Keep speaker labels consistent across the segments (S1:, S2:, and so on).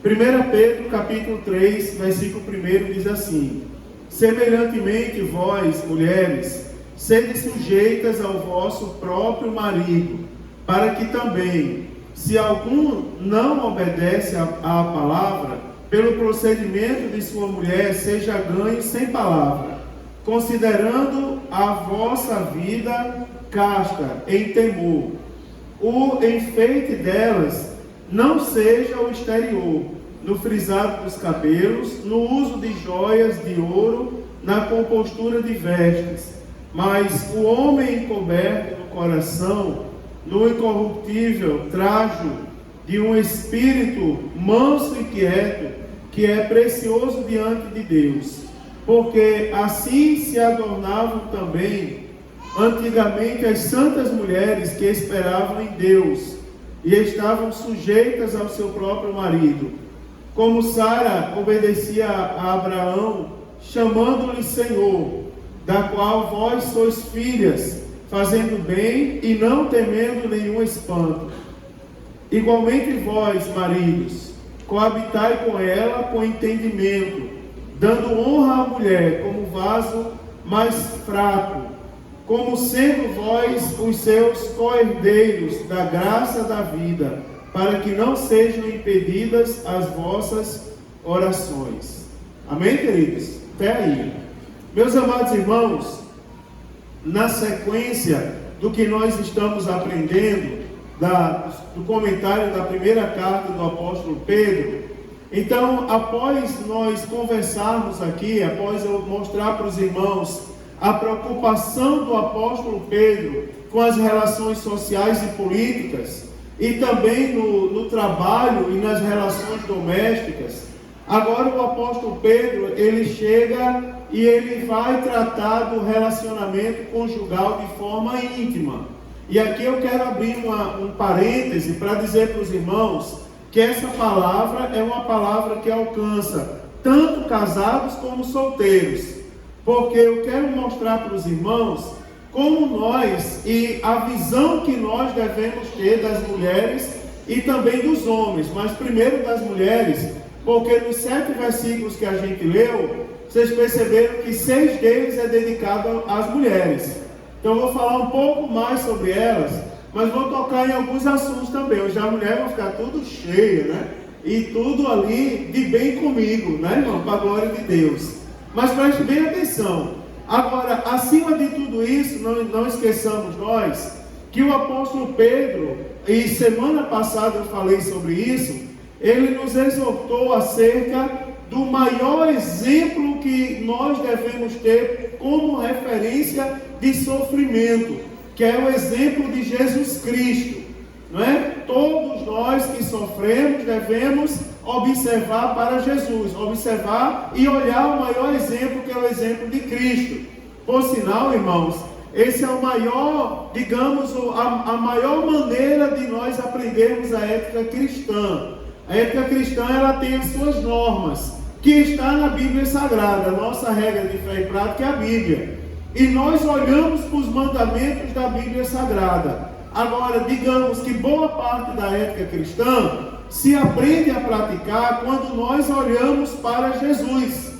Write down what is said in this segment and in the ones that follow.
S1: 1 Pedro capítulo 3, versículo 1 diz assim: semelhantemente vós, mulheres, sede sujeitas ao vosso próprio marido, para que também, se algum não obedece à palavra, pelo procedimento de sua mulher, seja ganho sem palavra, considerando a vossa vida casta em temor. O enfeite delas não seja o exterior, no frisado dos cabelos, no uso de joias de ouro, na compostura de vestes, mas o homem encoberto no coração, no incorruptível trajo de um espírito manso e quieto, que é precioso diante de Deus, porque assim se adornavam também antigamente as santas mulheres que esperavam em Deus e estavam sujeitas ao seu próprio marido, como Sara obedecia a Abraão, chamando-lhe Senhor, da qual vós sois filhas, fazendo bem e não temendo nenhum espanto. Igualmente vós, maridos, coabitai com ela com entendimento, dando honra à mulher como vaso mais fraco, como sendo vós os seus co-herdeiros da graça da vida, para que não sejam impedidas as vossas orações. Amém, queridos? Até aí. Meus amados irmãos, na sequência do que nós estamos aprendendo, do comentário da primeira carta do apóstolo Pedro, então, após nós conversarmos aqui, após eu mostrar para os irmãos a preocupação do apóstolo Pedro com as relações sociais e políticas, e também no trabalho e nas relações domésticas, agora o apóstolo Pedro, ele chega e ele vai tratar do relacionamento conjugal de forma íntima. E aqui eu quero abrir um parêntese para dizer para os irmãos que essa palavra é uma palavra que alcança tanto casados como solteiros, porque eu quero mostrar para os irmãos como nós e a visão que nós devemos ter das mulheres e também dos homens, mas primeiro das mulheres, porque nos 7 versículos que a gente leu, vocês perceberam que 6 deles é dedicado às mulheres. Então eu vou falar um pouco mais sobre elas, mas vou tocar em alguns assuntos também. Hoje a mulher vai ficar tudo cheia, né? E tudo ali de bem comigo, né, irmão? Para a glória de Deus. Mas preste bem atenção. Agora, acima de tudo isso, não esqueçamos nós, que o apóstolo Pedro, e semana passada eu falei sobre isso, ele nos exortou acerca do maior exemplo que nós devemos ter como referência de sofrimento, que é o exemplo de Jesus Cristo, não é? Todos nós que sofremos devemos observar para Jesus, observar e olhar o maior exemplo, que é o exemplo de Cristo. Por sinal, irmãos, esse é o maior, digamos, a maior maneira de nós aprendermos a ética cristã. A ética cristã, ela tem as suas normas, que está na Bíblia Sagrada. A nossa regra de fé e prática é a Bíblia. E nós olhamos para os mandamentos da Bíblia Sagrada. Agora, digamos que boa parte da ética cristã se aprende a praticar quando nós olhamos para Jesus,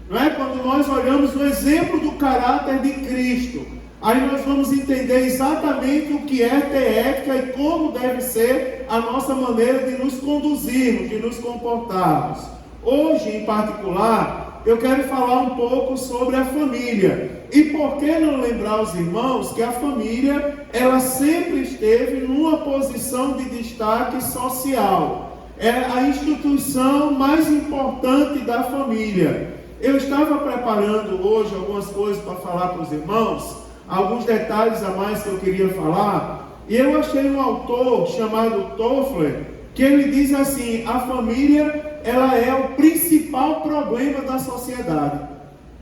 S1: não é? Quando nós olhamos o exemplo do caráter de Cristo, aí nós vamos entender exatamente o que é ter ética e como deve ser a nossa maneira de nos conduzirmos, de nos comportarmos. Hoje, em particular, eu quero falar um pouco sobre a família. E por que não lembrar os irmãos que a família, ela sempre esteve numa posição de destaque social. É a instituição mais importante da família. Eu estava preparando hoje algumas coisas para falar para os irmãos, alguns detalhes a mais que eu queria falar, e eu achei um autor chamado Toffler, que ele diz assim: a família, ela é o principal problema da sociedade.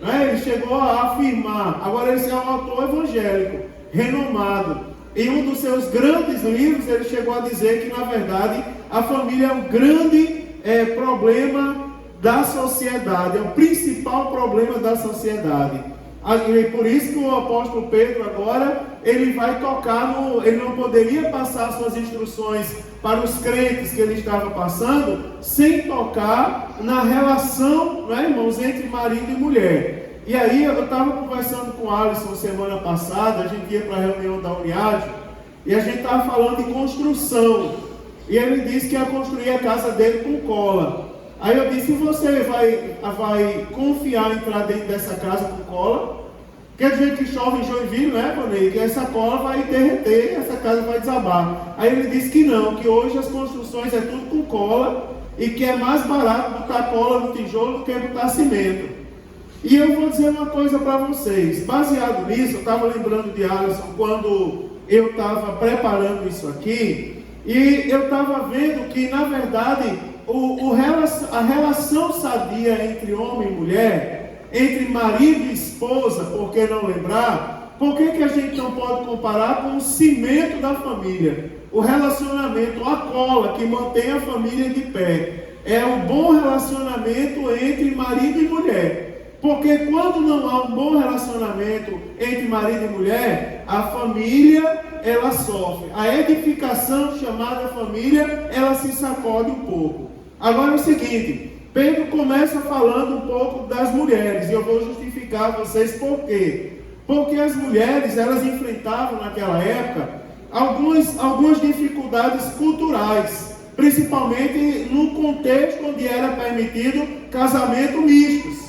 S1: Não é? Ele chegou a afirmar. Agora, esse é um autor evangélico, renomado. Em um dos seus grandes livros, ele chegou a dizer que, na verdade, a família é um grande problema da sociedade, é o principal problema da sociedade. E por isso que o apóstolo Pedro agora, ele vai tocar ele não poderia passar suas instruções para os crentes que ele estava passando, sem tocar na relação, né, irmãos, entre marido e mulher. E aí eu estava conversando com o Alisson semana passada, a gente ia para a reunião da Uniad, e a gente estava falando de construção, e ele disse que ia construir a casa dele com cola. Aí eu disse: você vai confiar em entrar dentro dessa casa com cola? Porque do jeito que chove em Joinville, né, Vanei? Que essa cola vai derreter e essa casa vai desabar. Aí ele disse que não, que hoje as construções é tudo com cola e que é mais barato botar cola no tijolo do que botar cimento. E eu vou dizer uma coisa para vocês. Baseado nisso, eu estava lembrando de Alisson quando eu estava preparando isso aqui, e eu estava vendo que, na verdade, a relação sadia entre homem e mulher, entre marido e esposa, por que não lembrar? Por que a gente não pode comparar com o cimento da família? O relacionamento, a cola que mantém a família de pé, é um bom relacionamento entre marido e mulher. Porque quando não há um bom relacionamento entre marido e mulher, a família, ela sofre. A edificação chamada família, ela se sacode um pouco. Agora é o seguinte, Pedro começa falando um pouco das mulheres, e eu vou justificar a vocês por quê. Porque as mulheres, elas enfrentavam naquela época algumas dificuldades culturais, principalmente no contexto onde era permitido casamento mistos.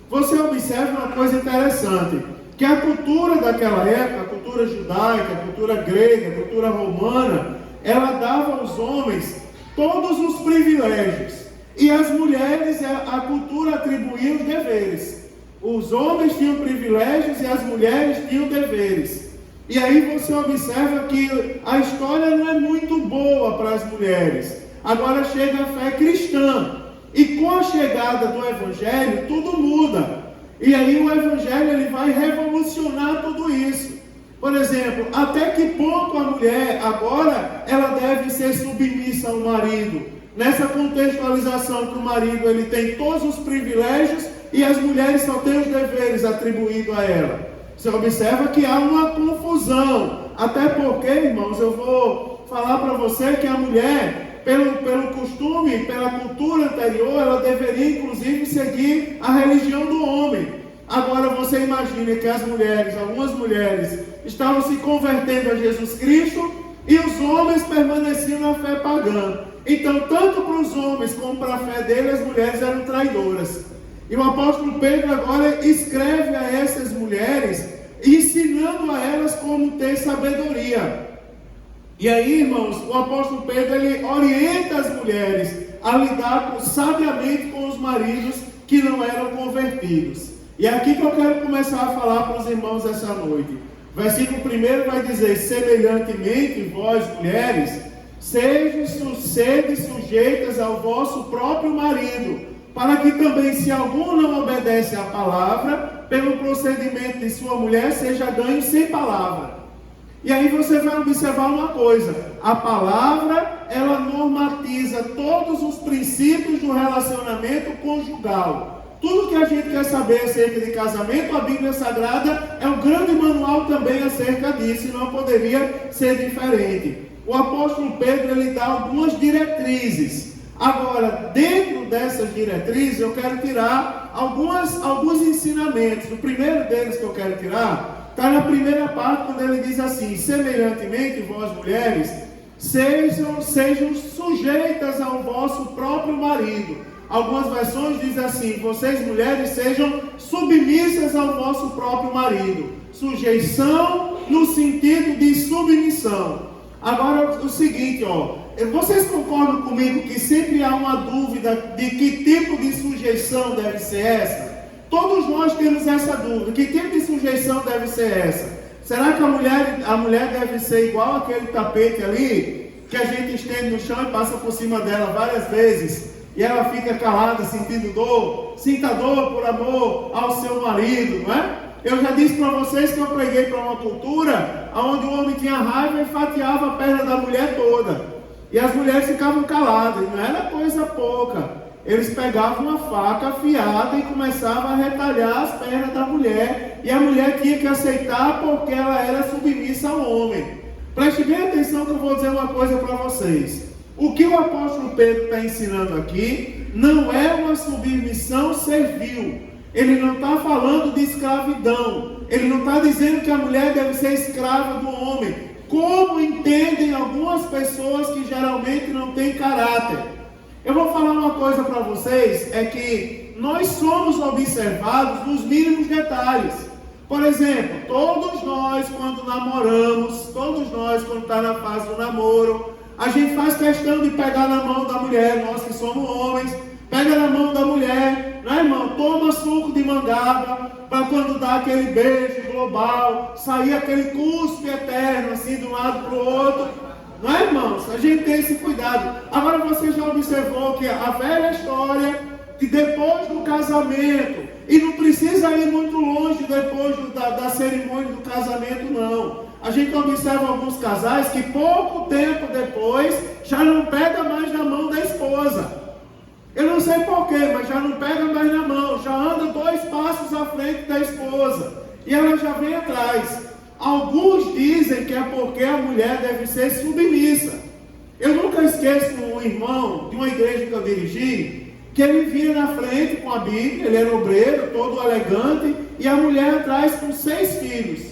S1: Você observa uma coisa interessante, que a cultura daquela época, a cultura judaica, a cultura grega, a cultura romana, ela dava aos homens todos os privilégios, e as mulheres, a cultura atribuía os deveres. Os homens tinham privilégios e as mulheres tinham deveres. E aí você observa que a história não é muito boa para as mulheres. Agora chega a fé cristã, e com a chegada do Evangelho tudo muda. E aí o Evangelho, ele vai revolucionar tudo isso. Por exemplo, até que ponto a mulher agora ela deve ser submissa ao marido? Nessa contextualização que o marido, ele tem todos os privilégios e as mulheres só têm os deveres atribuídos a ela. Você observa que há uma confusão. Até porque, irmãos, eu vou falar para você que a mulher, pelo costume, pela cultura anterior, ela deveria inclusive seguir a religião do homem. Agora você imagina que algumas mulheres, estavam se convertendo a Jesus Cristo e os homens permaneciam na fé pagã. Então, tanto para os homens como para a fé dele, as mulheres eram traidoras. E o apóstolo Pedro agora escreve a essas mulheres, ensinando a elas como ter sabedoria. E aí, irmãos, o apóstolo Pedro, ele orienta as mulheres a lidar sabiamente com os maridos que não eram convertidos. E é aqui que eu quero começar a falar para os irmãos essa noite. Versículo 1 vai dizer: semelhantemente, vós mulheres, sede sujeitas ao vosso próprio marido, para que também, se algum não obedece à palavra, pelo procedimento de sua mulher, seja ganho sem palavra. E aí você vai observar uma coisa: a palavra, ela normatiza todos os princípios do relacionamento conjugal. Tudo que a gente quer saber acerca de casamento, a Bíblia Sagrada é um grande manual também acerca disso, e não poderia ser diferente. O apóstolo Pedro, ele dá algumas diretrizes. Agora, dentro dessas diretrizes, eu quero tirar alguns ensinamentos. O primeiro deles que eu quero tirar está na primeira parte, quando ele diz assim: semelhantemente, vós mulheres, sejam sujeitas ao vosso próprio marido. Algumas versões dizem assim: vocês mulheres sejam submissas ao vosso próprio marido. Sujeição no sentido de submissão. Agora o seguinte, vocês concordam comigo que sempre há uma dúvida de que tipo de sujeição deve ser essa? Todos nós temos essa dúvida: que tipo de sujeição deve ser essa? Será que a mulher deve ser igual aquele tapete ali, que a gente estende no chão e passa por cima dela várias vezes, e ela fica calada, sentindo dor? Sinta dor por amor ao seu marido, não é? Eu já disse para vocês que eu preguei para uma cultura onde o homem tinha raiva e fatiava a perna da mulher toda, e as mulheres ficavam caladas, não era coisa pouca. Eles pegavam uma faca afiada e começavam a retalhar as pernas da mulher, e a mulher tinha que aceitar porque ela era submissa ao homem. Preste bem atenção que eu vou dizer uma coisa para vocês. O que o apóstolo Pedro está ensinando aqui não é uma submissão servil. Ele não está falando de escravidão. Ele não está dizendo que a mulher deve ser escrava do homem, como entendem algumas pessoas que geralmente não têm caráter. Eu vou falar uma coisa para vocês, é que nós somos observados nos mínimos detalhes. Por exemplo, todos nós quando namoramos, todos nós quando está na fase do namoro, a gente faz questão de pegar na mão da mulher, nós que somos homens, pega na mão da mulher, né, irmão? Toma suco de mangaba, para quando dá aquele beijo global, sair aquele cuspe eterno, assim, de um lado para o outro. Não é, irmãos? A gente tem esse cuidado. Agora você já observou que a velha história, que depois do casamento, e não precisa ir muito longe depois da cerimônia do casamento, não. A gente observa alguns casais que pouco tempo depois já não pega mais na mão da esposa. Eu não sei porquê, mas já não pega mais na mão, já anda 2 passos à frente da esposa, e ela já vem atrás. Alguns dizem que é porque a mulher deve ser submissa. Eu nunca esqueço um irmão de uma igreja que eu dirigi, que ele vinha na frente com a Bíblia, ele era obreiro, todo elegante, e a mulher atrás com 6 filhos.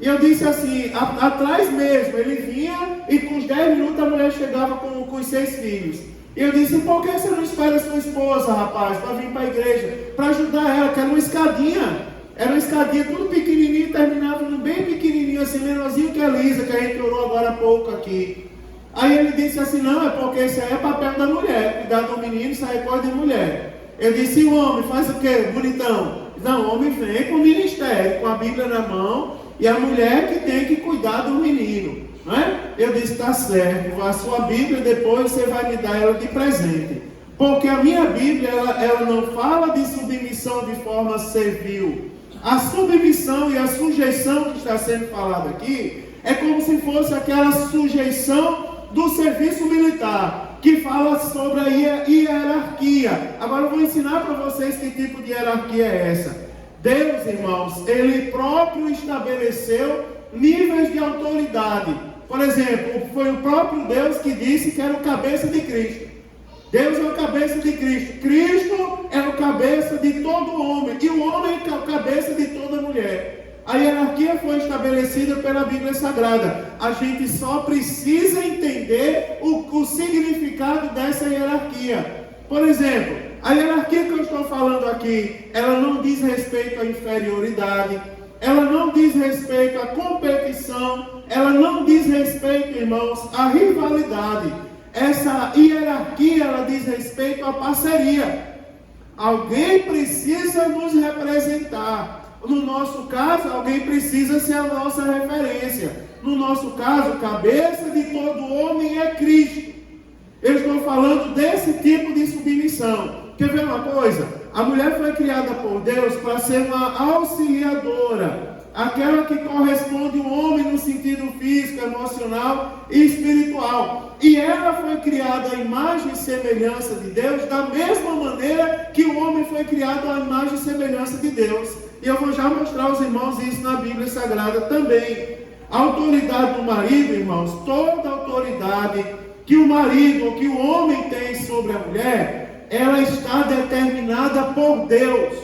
S1: E eu disse assim, atrás mesmo, ele vinha e com uns 10 minutos a mulher chegava com os 6 filhos. E eu disse, por que você não espera a sua esposa, rapaz, para vir para a igreja, para ajudar ela, que era uma escadinha. Era uma escadinha tudo pequenininho, terminava no bem pequenininho, assim, menorzinho que a Elisa, que a gente orou agora há pouco aqui. Aí ele disse assim, não, é porque isso aí é papel da mulher, cuidar do menino, isso aí é coisa de mulher. Eu disse, o homem faz o quê, bonitão? Não, o homem vem com o ministério, com a Bíblia na mão, e a mulher que tem que cuidar do menino. Não é? Eu disse, está certo, a sua Bíblia depois você vai me dar ela de presente. Porque a minha Bíblia, ela não fala de submissão de forma servil. A submissão e a sujeição que está sendo falada aqui é como se fosse aquela sujeição do serviço militar, que fala sobre a hierarquia. Agora eu vou ensinar para vocês que tipo de hierarquia é essa. Deus, irmãos, Ele próprio estabeleceu níveis de autoridade. Por exemplo, foi o próprio Deus que disse que era o cabeça de Cristo. Deus é o cabeça de Cristo. Cristo é o cabeça de todo homem. E o homem é o cabeça de toda mulher. A hierarquia foi estabelecida pela Bíblia Sagrada. A gente só precisa entender o significado dessa hierarquia. Por exemplo, a hierarquia que eu estou falando aqui, ela não diz respeito à inferioridade. Ela não diz respeito à competição. Ela não diz respeito, irmãos, à rivalidade. Essa hierarquia, ela diz respeito à parceria. Alguém precisa nos representar. No nosso caso, alguém precisa ser a nossa referência. No nosso caso, cabeça de todo homem é Cristo. Eu estou falando desse tipo de submissão. Quer ver uma coisa? A mulher foi criada por Deus para ser uma auxiliadora. Aquela que corresponde ao homem no sentido físico, emocional e espiritual. E ela foi criada à imagem e semelhança de Deus, da mesma maneira que o homem foi criado à imagem e semelhança de Deus. E eu vou já mostrar aos irmãos isso na Bíblia Sagrada também. A autoridade do marido, irmãos, toda autoridade que o marido ou que o homem tem sobre a mulher, ela está determinada por Deus.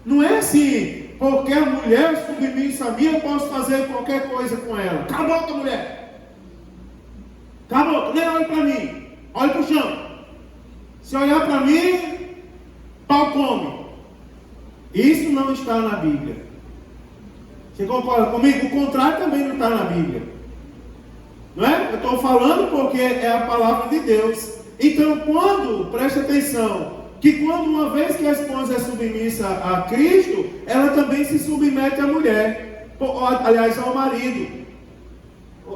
S1: Não é assim, porque a mulher submissa a mim, eu posso fazer qualquer coisa com ela. Cala a boca, mulher. Cala a boca, nem olhe para mim. Olhe para o chão. Se olhar para mim, pau come. Isso não está na Bíblia. Você concorda comigo? O contrário também não está na Bíblia. Não é? Eu estou falando porque é a palavra de Deus. Então, preste atenção, que quando uma vez que a esposa é submissa a Cristo, ela também se submete à mulher, aliás, ao marido.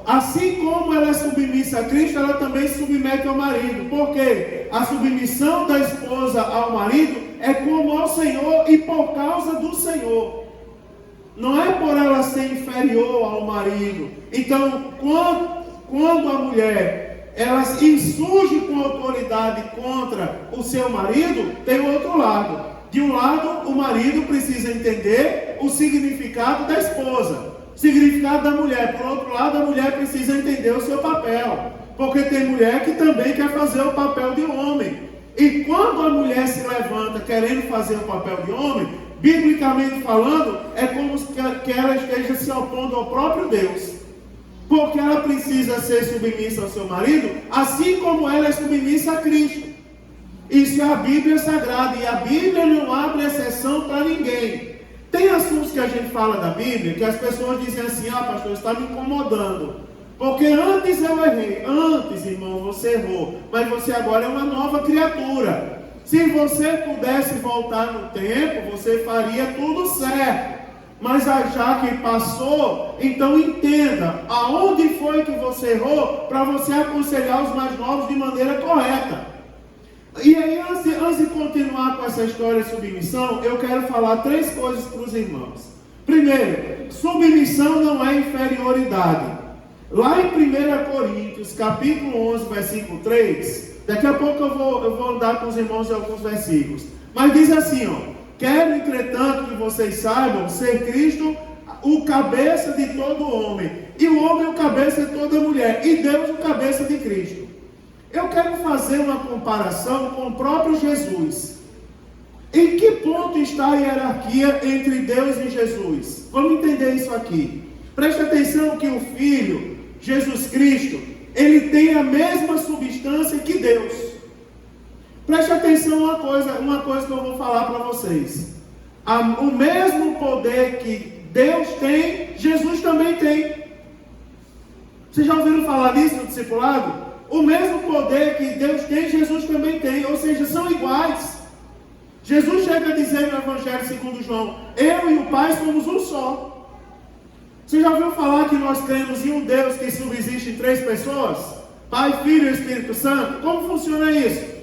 S1: Assim como ela é submissa a Cristo, ela também se submete ao marido. Porque a submissão da esposa ao marido é como ao Senhor e por causa do Senhor. Não é por ela ser inferior ao marido. Então, quando a mulher ela insurge com autoridade contra o seu marido, tem o outro lado. De um lado, o marido precisa entender o significado da esposa, o significado da mulher. Por outro lado, a mulher precisa entender o seu papel, porque tem mulher que também quer fazer o papel de homem. E quando a mulher se levanta querendo fazer o papel de homem, biblicamente falando, é como que ela esteja se opondo ao próprio Deus. Porque ela precisa ser submissa ao seu marido, assim como ela é submissa a Cristo. Isso é a Bíblia Sagrada, e a Bíblia não abre exceção para ninguém. Tem assuntos que a gente fala da Bíblia, que as pessoas dizem assim: ah, pastor, está me incomodando, porque antes eu errei. Antes, irmão, você errou, mas você agora é uma nova criatura. Se você pudesse voltar no tempo, você faria tudo certo. Mas já que passou, então entenda aonde foi que você errou, para você aconselhar os mais novos de maneira correta. E aí, antes de continuar com essa história de submissão, eu quero falar 3 coisas para os irmãos. Primeiro, submissão não é inferioridade. Lá em 1 Coríntios, capítulo 11, versículo 3, daqui a pouco eu vou andar com os irmãos em alguns versículos. Mas diz assim, ó: quero, entretanto, que vocês saibam ser Cristo o cabeça de todo homem, e o homem o cabeça de toda mulher, e Deus o cabeça de Cristo. Eu quero fazer uma comparação com o próprio Jesus. Em que ponto está a hierarquia entre Deus e Jesus? Vamos entender isso aqui. Preste atenção que o Filho, Jesus Cristo, ele tem a mesma substância que Deus. Preste atenção uma coisa que eu vou falar para vocês. O mesmo poder que Deus tem, Jesus também tem. Vocês já ouviram falar nisso no discipulado? O mesmo poder que Deus tem, Jesus também tem. Ou seja, são iguais. Jesus chega a dizer no Evangelho segundo João: eu e o Pai somos um só. Você já ouviu falar que nós cremos em um Deus que subsiste em 3 pessoas? Pai, Filho e Espírito Santo? Como funciona isso?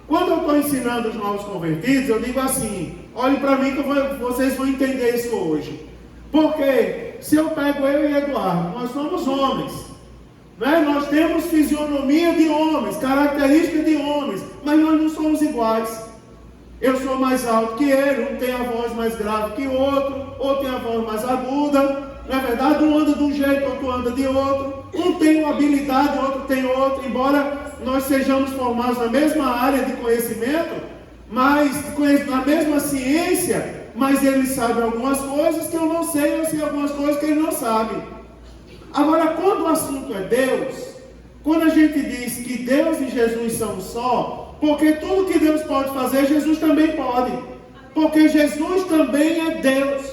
S1: Quando eu estou ensinando os novos convertidos, eu digo assim: olhe para mim que vocês vão entender isso hoje. Porque se eu pego eu e Eduardo, nós somos homens. Né? Nós temos fisionomia de homens, características de homens, mas nós não somos iguais. Eu sou mais alto que ele, um tem a voz mais grave que o outro tem a voz mais aguda. Na verdade, um anda de um jeito, outro anda de outro. Um tem uma habilidade, outro tem outra. Embora nós sejamos formados na mesma área de conhecimento, mas na mesma ciência, mas ele sabe algumas coisas que eu não sei, eu sei algumas coisas que ele não sabe. Agora, quando o assunto é Deus, quando a gente diz que Deus e Jesus são só, porque tudo que Deus pode fazer, Jesus também pode. Porque Jesus também é Deus.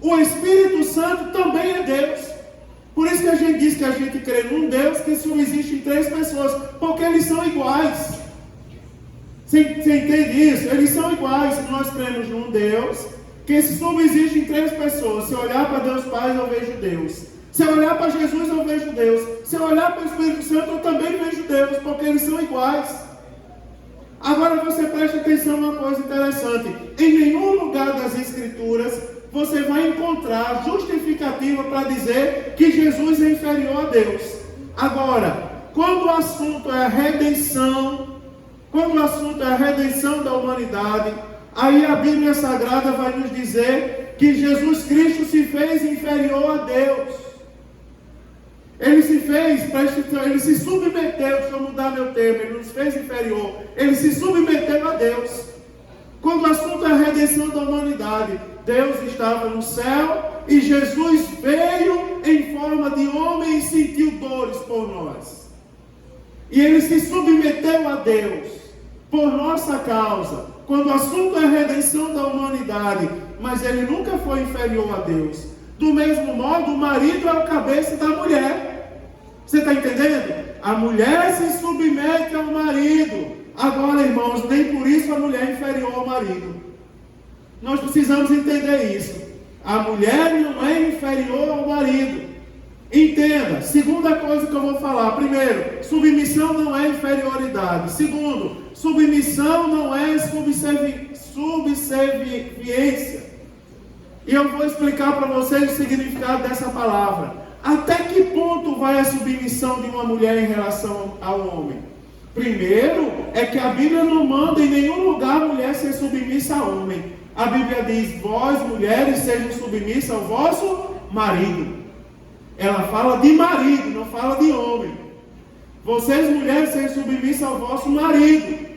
S1: O Espírito Santo também é Deus. Por isso que a gente diz que a gente crê num Deus que subsiste em 3 pessoas, porque eles são iguais. Você entende isso? Eles são iguais. Nós cremos num Deus que subsiste em 3 pessoas. Se olhar para Deus Pai, eu vejo Deus. Se eu olhar para Jesus, eu vejo Deus. Se eu olhar para o Espírito Santo, eu também vejo Deus, porque eles são iguais. Agora você preste atenção a uma coisa interessante. Em nenhum lugar das Escrituras você vai encontrar justificativa para dizer que Jesus é inferior a Deus. Agora, quando o assunto é a redenção, da humanidade, aí a Bíblia Sagrada vai nos dizer que Jesus Cristo se fez inferior a Deus. Ele se submeteu, deixa eu mudar meu termo, ele nos fez inferior, ele se submeteu a Deus. Quando o assunto é a redenção da humanidade, Deus estava no céu e Jesus veio em forma de homem e sentiu dores por nós. E ele se submeteu a Deus por nossa causa. Quando o assunto é a redenção da humanidade, mas ele nunca foi inferior a Deus. Do mesmo modo, o marido é o cabeça da mulher. Você está entendendo? A mulher se submete ao marido. Agora, irmãos, nem por isso a mulher é inferior ao marido. Nós precisamos entender isso. A mulher não é inferior ao marido. Entenda. Segunda coisa que eu vou falar. Primeiro, submissão não é inferioridade. Segundo, submissão não é subserviência. E eu vou explicar para vocês o significado dessa palavra. Até que ponto vai a submissão de uma mulher em relação ao homem? Primeiro, é que a Bíblia não manda em nenhum lugar a mulher ser submissa a homem. A Bíblia diz: vós, mulheres, sejam submissas ao vosso marido. Ela fala de marido, não fala de homem. Vocês, mulheres, sejam submissas ao vosso marido.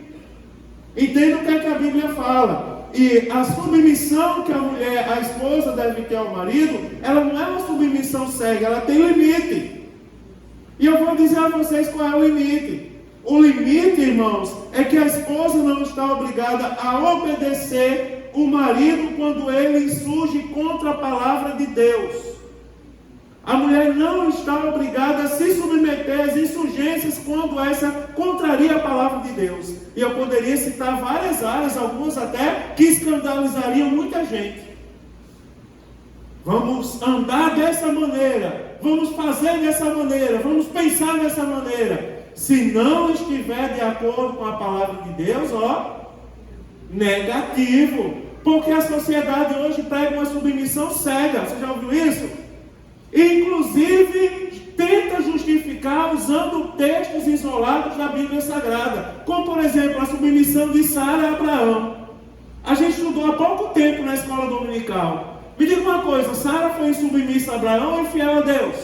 S1: Entenda o que é que a Bíblia fala. E a submissão que a mulher, a esposa, deve ter ao marido, ela não é uma submissão cega, ela tem limite. E eu vou dizer a vocês qual é o limite. O limite, irmãos, é que a esposa não está obrigada a obedecer o marido quando ele insurge contra a palavra de Deus. A mulher não está obrigada a se submeter às insurgências quando essa contraria a palavra de Deus. E eu poderia citar várias áreas, algumas até que escandalizariam muita gente. Vamos andar dessa maneira, vamos fazer dessa maneira, vamos pensar dessa maneira. Se não estiver de acordo com a palavra de Deus, negativo. Porque a sociedade hoje prega uma submissão cega. Você já ouviu isso? Inclusive, tenta justificar usando textos isolados da Bíblia Sagrada. Como, por exemplo, a submissão de Sara a Abraão. A gente estudou há pouco tempo na escola dominical. Me diga uma coisa, Sara foi submissa a Abraão ou infiel a Deus?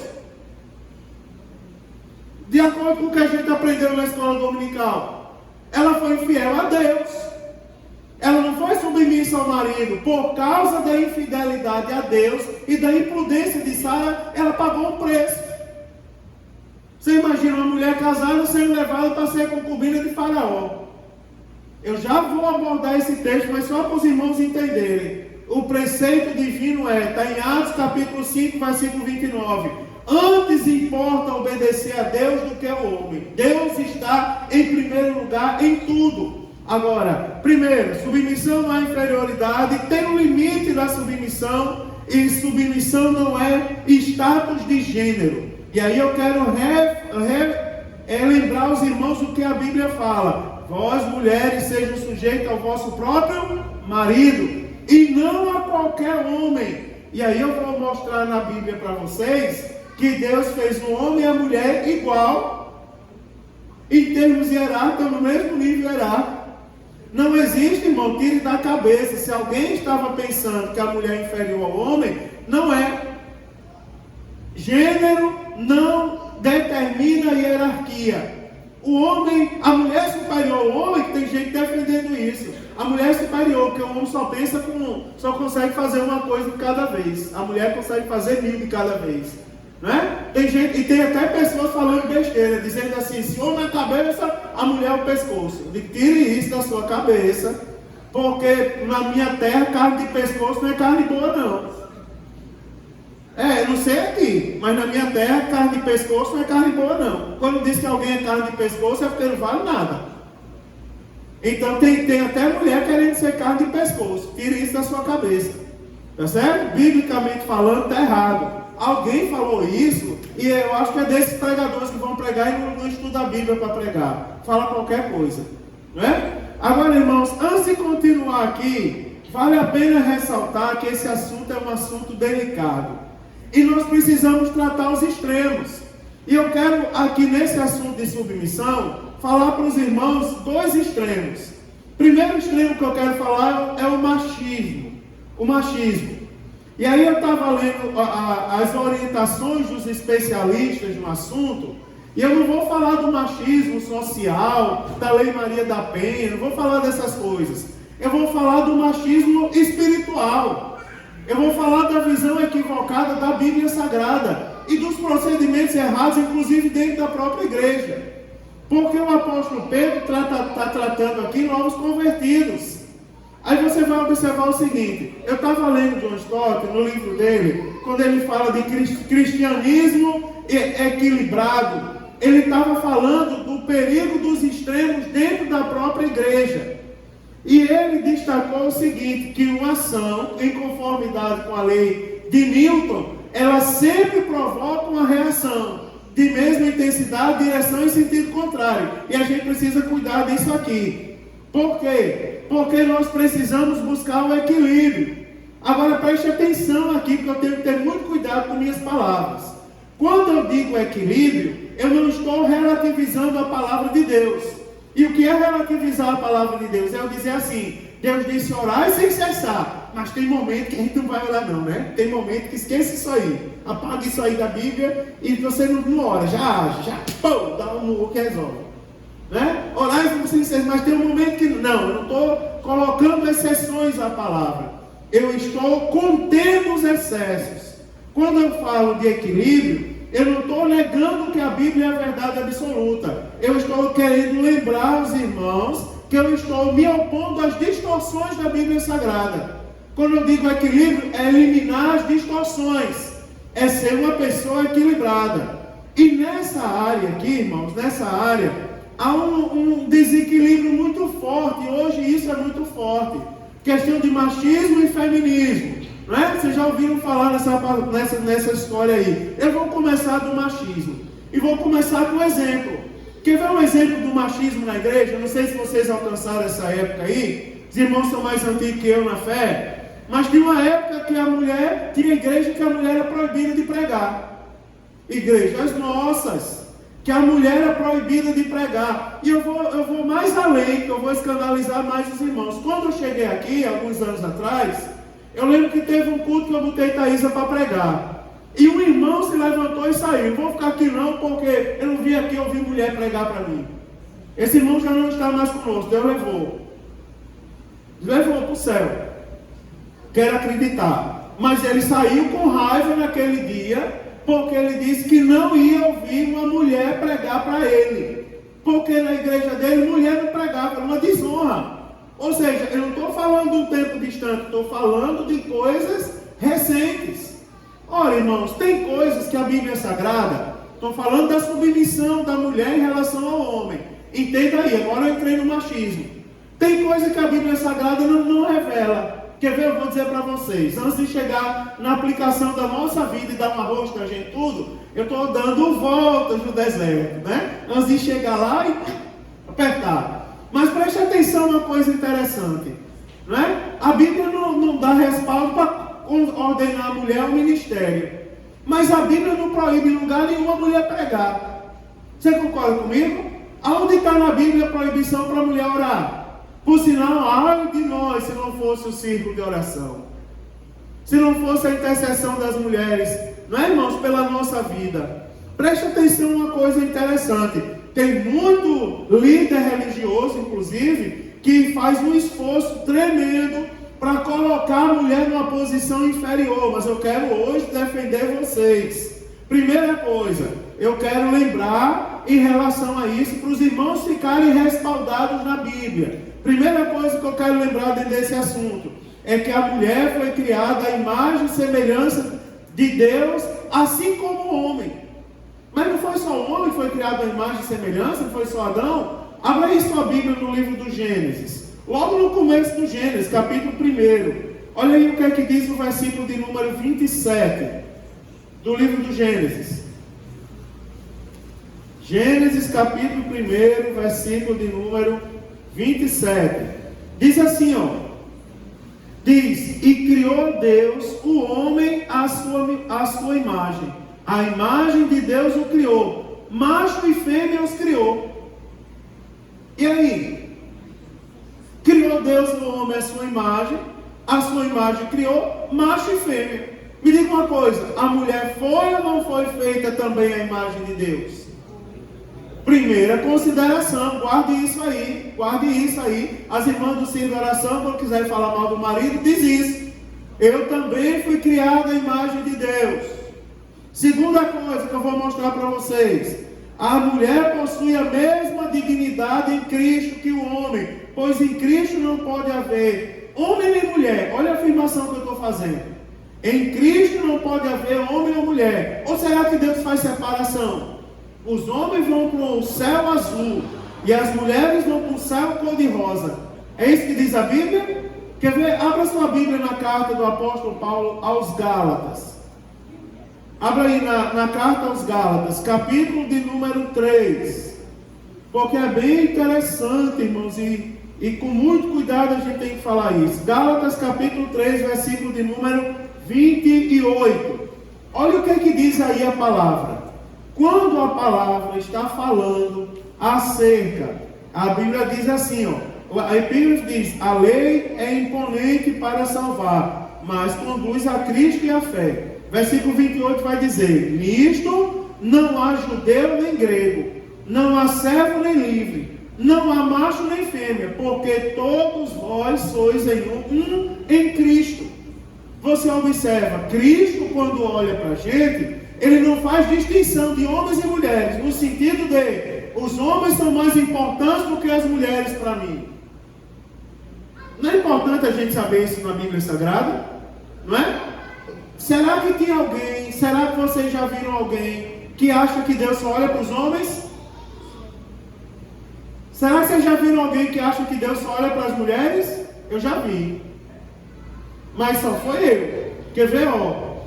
S1: De acordo com o que a gente aprendeu na escola dominical, ela foi infiel a Deus. Ela não foi submissa ao marido. Por causa da infidelidade a Deus e da imprudência de Sara, ela pagou um preço. Você imagina uma mulher casada sendo levada para ser concubina de Faraó. Eu já vou abordar esse texto, mas só para os irmãos entenderem. O preceito divino está em Atos capítulo 5, versículo 29. Antes importa obedecer a Deus do que ao homem. Deus está em primeiro lugar em tudo. Agora, primeiro, submissão não é inferioridade, tem um limite da submissão, e submissão não é status de gênero. E aí eu quero lembrar os irmãos o que a Bíblia fala: vós, mulheres, sejam sujeitos ao vosso próprio marido, e não a qualquer homem. E aí eu vou mostrar na Bíblia para vocês que Deus fez o homem e a mulher igual, em termos hierárquicos, no mesmo nível hierárquico. Não existe, irmão, tire da cabeça. Se alguém estava pensando que a mulher é inferior ao homem, não é. Gênero não determina a hierarquia. O homem, a mulher superior ao homem, que tem gente defendendo isso. A mulher superior, porque o homem só consegue fazer uma coisa de cada vez. A mulher consegue fazer 1000 de cada vez. Não é? Tem gente, e tem até pessoas falando besteira, dizendo assim: se o homem é a cabeça, a mulher é o pescoço. Tire isso da sua cabeça, porque na minha terra carne de pescoço não é carne boa não. Eu não sei aqui, mas na minha terra carne de pescoço não é carne boa não. Quando diz que alguém é carne de pescoço, é porque não vale nada. Então tem até mulher querendo ser carne de pescoço. Tire isso da sua cabeça, tá certo? Biblicamente falando, está errado. Alguém falou isso, e eu acho que é desses pregadores que vão pregar e não estudam a Bíblia para pregar. Fala qualquer coisa, não é? Agora, irmãos, antes de continuar aqui, vale a pena ressaltar que esse assunto é um assunto delicado. E nós precisamos tratar os extremos. E eu quero aqui nesse assunto de submissão, falar para os irmãos dois extremos. Primeiro extremo que eu quero falar é o machismo. O machismo. E aí eu estava lendo as orientações dos especialistas no assunto, e eu não vou falar do machismo social, da Lei Maria da Penha, não vou falar dessas coisas. Eu vou falar do machismo espiritual. Eu vou falar da visão equivocada da Bíblia Sagrada e dos procedimentos errados, inclusive dentro da própria igreja. Porque o apóstolo Pedro está tratando aqui novos convertidos. Aí você vai observar o seguinte: eu estava lendo John Stott no livro dele, quando ele fala de cristianismo equilibrado, ele estava falando do perigo dos extremos dentro da própria igreja. E ele destacou o seguinte, que uma ação em conformidade com a lei de Newton, ela sempre provoca uma reação de mesma intensidade, direção e sentido contrário. E a gente precisa cuidar disso aqui. Por quê? Porque nós precisamos buscar o equilíbrio. Agora preste atenção aqui, porque eu tenho que ter muito cuidado com minhas palavras. Quando eu digo equilíbrio, eu não estou relativizando a palavra de Deus. E o que é relativizar a palavra de Deus? É eu dizer assim, Deus disse orar sem cessar, mas tem momento que a gente não vai orar não, né? Tem momento que esquece isso aí, apaga isso aí da Bíblia e você não ora, já age, pô, dá um murro que resolve, né? Orar sem cessar, mas tem um momento que não, eu não estou colocando exceções à palavra, eu estou contendo os excessos. Quando eu falo de equilíbrio, eu não estou negando que a Bíblia é a verdade absoluta. Eu estou querendo lembrar os irmãos que eu estou me opondo às distorções da Bíblia Sagrada. Quando eu digo equilíbrio, é eliminar as distorções. É ser uma pessoa equilibrada. E nessa área aqui, irmãos, nessa área, há um desequilíbrio muito forte. Hoje isso é muito forte. Questão de machismo e feminismo. Não é? Vocês já ouviram falar nessa história aí. Eu vou começar do machismo. E vou começar com um exemplo. Quer ver um exemplo do machismo na igreja? Eu não sei se vocês alcançaram essa época aí. Os irmãos são mais antigos que eu na fé. Mas tinha uma época que a mulher, tinha igreja que a mulher era proibida de pregar. Igrejas nossas, que a mulher era proibida de pregar. E eu vou mais além, que eu vou escandalizar mais os irmãos. Quando eu cheguei aqui, alguns anos atrás, eu lembro que teve um culto que eu botei Thaísa para pregar. E um irmão se levantou e saiu. Não vou ficar aqui não, porque eu não vim aqui ouvir mulher pregar para mim. Esse irmão já não está mais conosco. Deus levou. Levou para o céu. Quero acreditar. Mas ele saiu com raiva naquele dia, porque ele disse que não ia ouvir uma mulher pregar para ele. Porque na igreja dele, mulher não pregava, era uma desonra. Ou seja, eu não estou falando de um tempo distante, estou falando de coisas recentes. Ora, irmãos, tem coisas que a Bíblia é sagrada, estou falando da submissão da mulher em relação ao homem. Entenda aí, agora eu entrei no machismo. Tem coisa que a Bíblia sagrada não revela. Quer ver? Eu vou dizer para vocês, antes de chegar na aplicação da nossa vida e dar uma rosto a gente tudo, eu estou dando voltas no deserto, né? Antes de chegar lá e apertar. Mas preste atenção a uma coisa interessante, não é? A Bíblia não dá respaldo para ordenar a mulher ao ministério. Mas a Bíblia não proíbe em lugar nenhum a mulher pregar. Você concorda comigo? Aonde está na Bíblia a proibição para a mulher orar? Por sinal, ai de nós se não fosse o círculo de oração. Se não fosse a intercessão das mulheres, não é, irmãos, pela nossa vida. Preste atenção a uma coisa interessante. Tem muito líder religioso, inclusive, que faz um esforço tremendo para colocar a mulher numa posição inferior. Mas eu quero hoje defender vocês. Primeira coisa, eu quero lembrar em relação a isso, para os irmãos ficarem respaldados na Bíblia. Primeira coisa que eu quero lembrar dentro desse assunto, é que a mulher foi criada à imagem e semelhança de Deus, assim como o homem. Mas não foi só o homem que foi criado à imagem e semelhança, não foi só Adão. Abra aí sua Bíblia no livro do Gênesis. Logo no começo do Gênesis, capítulo 1. Olha aí o que é que diz o versículo de número 27 do livro do Gênesis. Gênesis capítulo 1, versículo de número 27. Diz assim, ó. Diz, e criou Deus o homem à sua imagem. A imagem de Deus o criou. Macho e fêmea os criou. E aí? Criou Deus o homem à sua imagem criou macho e fêmea. Me diga uma coisa, a mulher foi ou não foi feita também à imagem de Deus? Primeira consideração, guarde isso aí. As irmãs do Círculo de Oração, quando quiserem falar mal do marido, diz isso. Eu também fui criada à imagem de Deus. Segunda coisa que eu vou mostrar para vocês. A mulher possui a mesma dignidade em Cristo que o homem, pois em Cristo não pode haver homem nem mulher. Olha a afirmação que eu estou fazendo. Em Cristo não pode haver homem ou mulher. Ou será que Deus faz separação? Os homens vão para o céu azul e as mulheres vão para o céu cor-de-rosa. É isso que diz a Bíblia? Quer ver? Abra sua Bíblia na carta do apóstolo Paulo aos Gálatas. Abra aí na carta aos Gálatas, capítulo de número 3. Porque é bem interessante, irmãos, e com muito cuidado a gente tem que falar isso. Gálatas capítulo 3, versículo de número 28. Olha o que é que diz aí a palavra. Quando a palavra está falando acerca A Bíblia diz assim, a Epígrafe diz: a lei é imponente para salvar, mas conduz a Cristo e a fé. Versículo 28 vai dizer: nisto não há judeu nem grego, não há servo nem livre, não há macho nem fêmea, porque todos vós sois um em Cristo. Você observa, Cristo, quando olha para a gente, Ele não faz distinção de homens e mulheres, no sentido de os homens são mais importantes do que as mulheres para mim. Não é importante a gente saber isso na Bíblia Sagrada? Não é? Será que tem alguém, será que vocês já viram alguém que acha que Deus só olha para os homens? Será que vocês já viram alguém que acha que Deus só olha para as mulheres? Eu já vi. Mas só foi eu. Quer ver,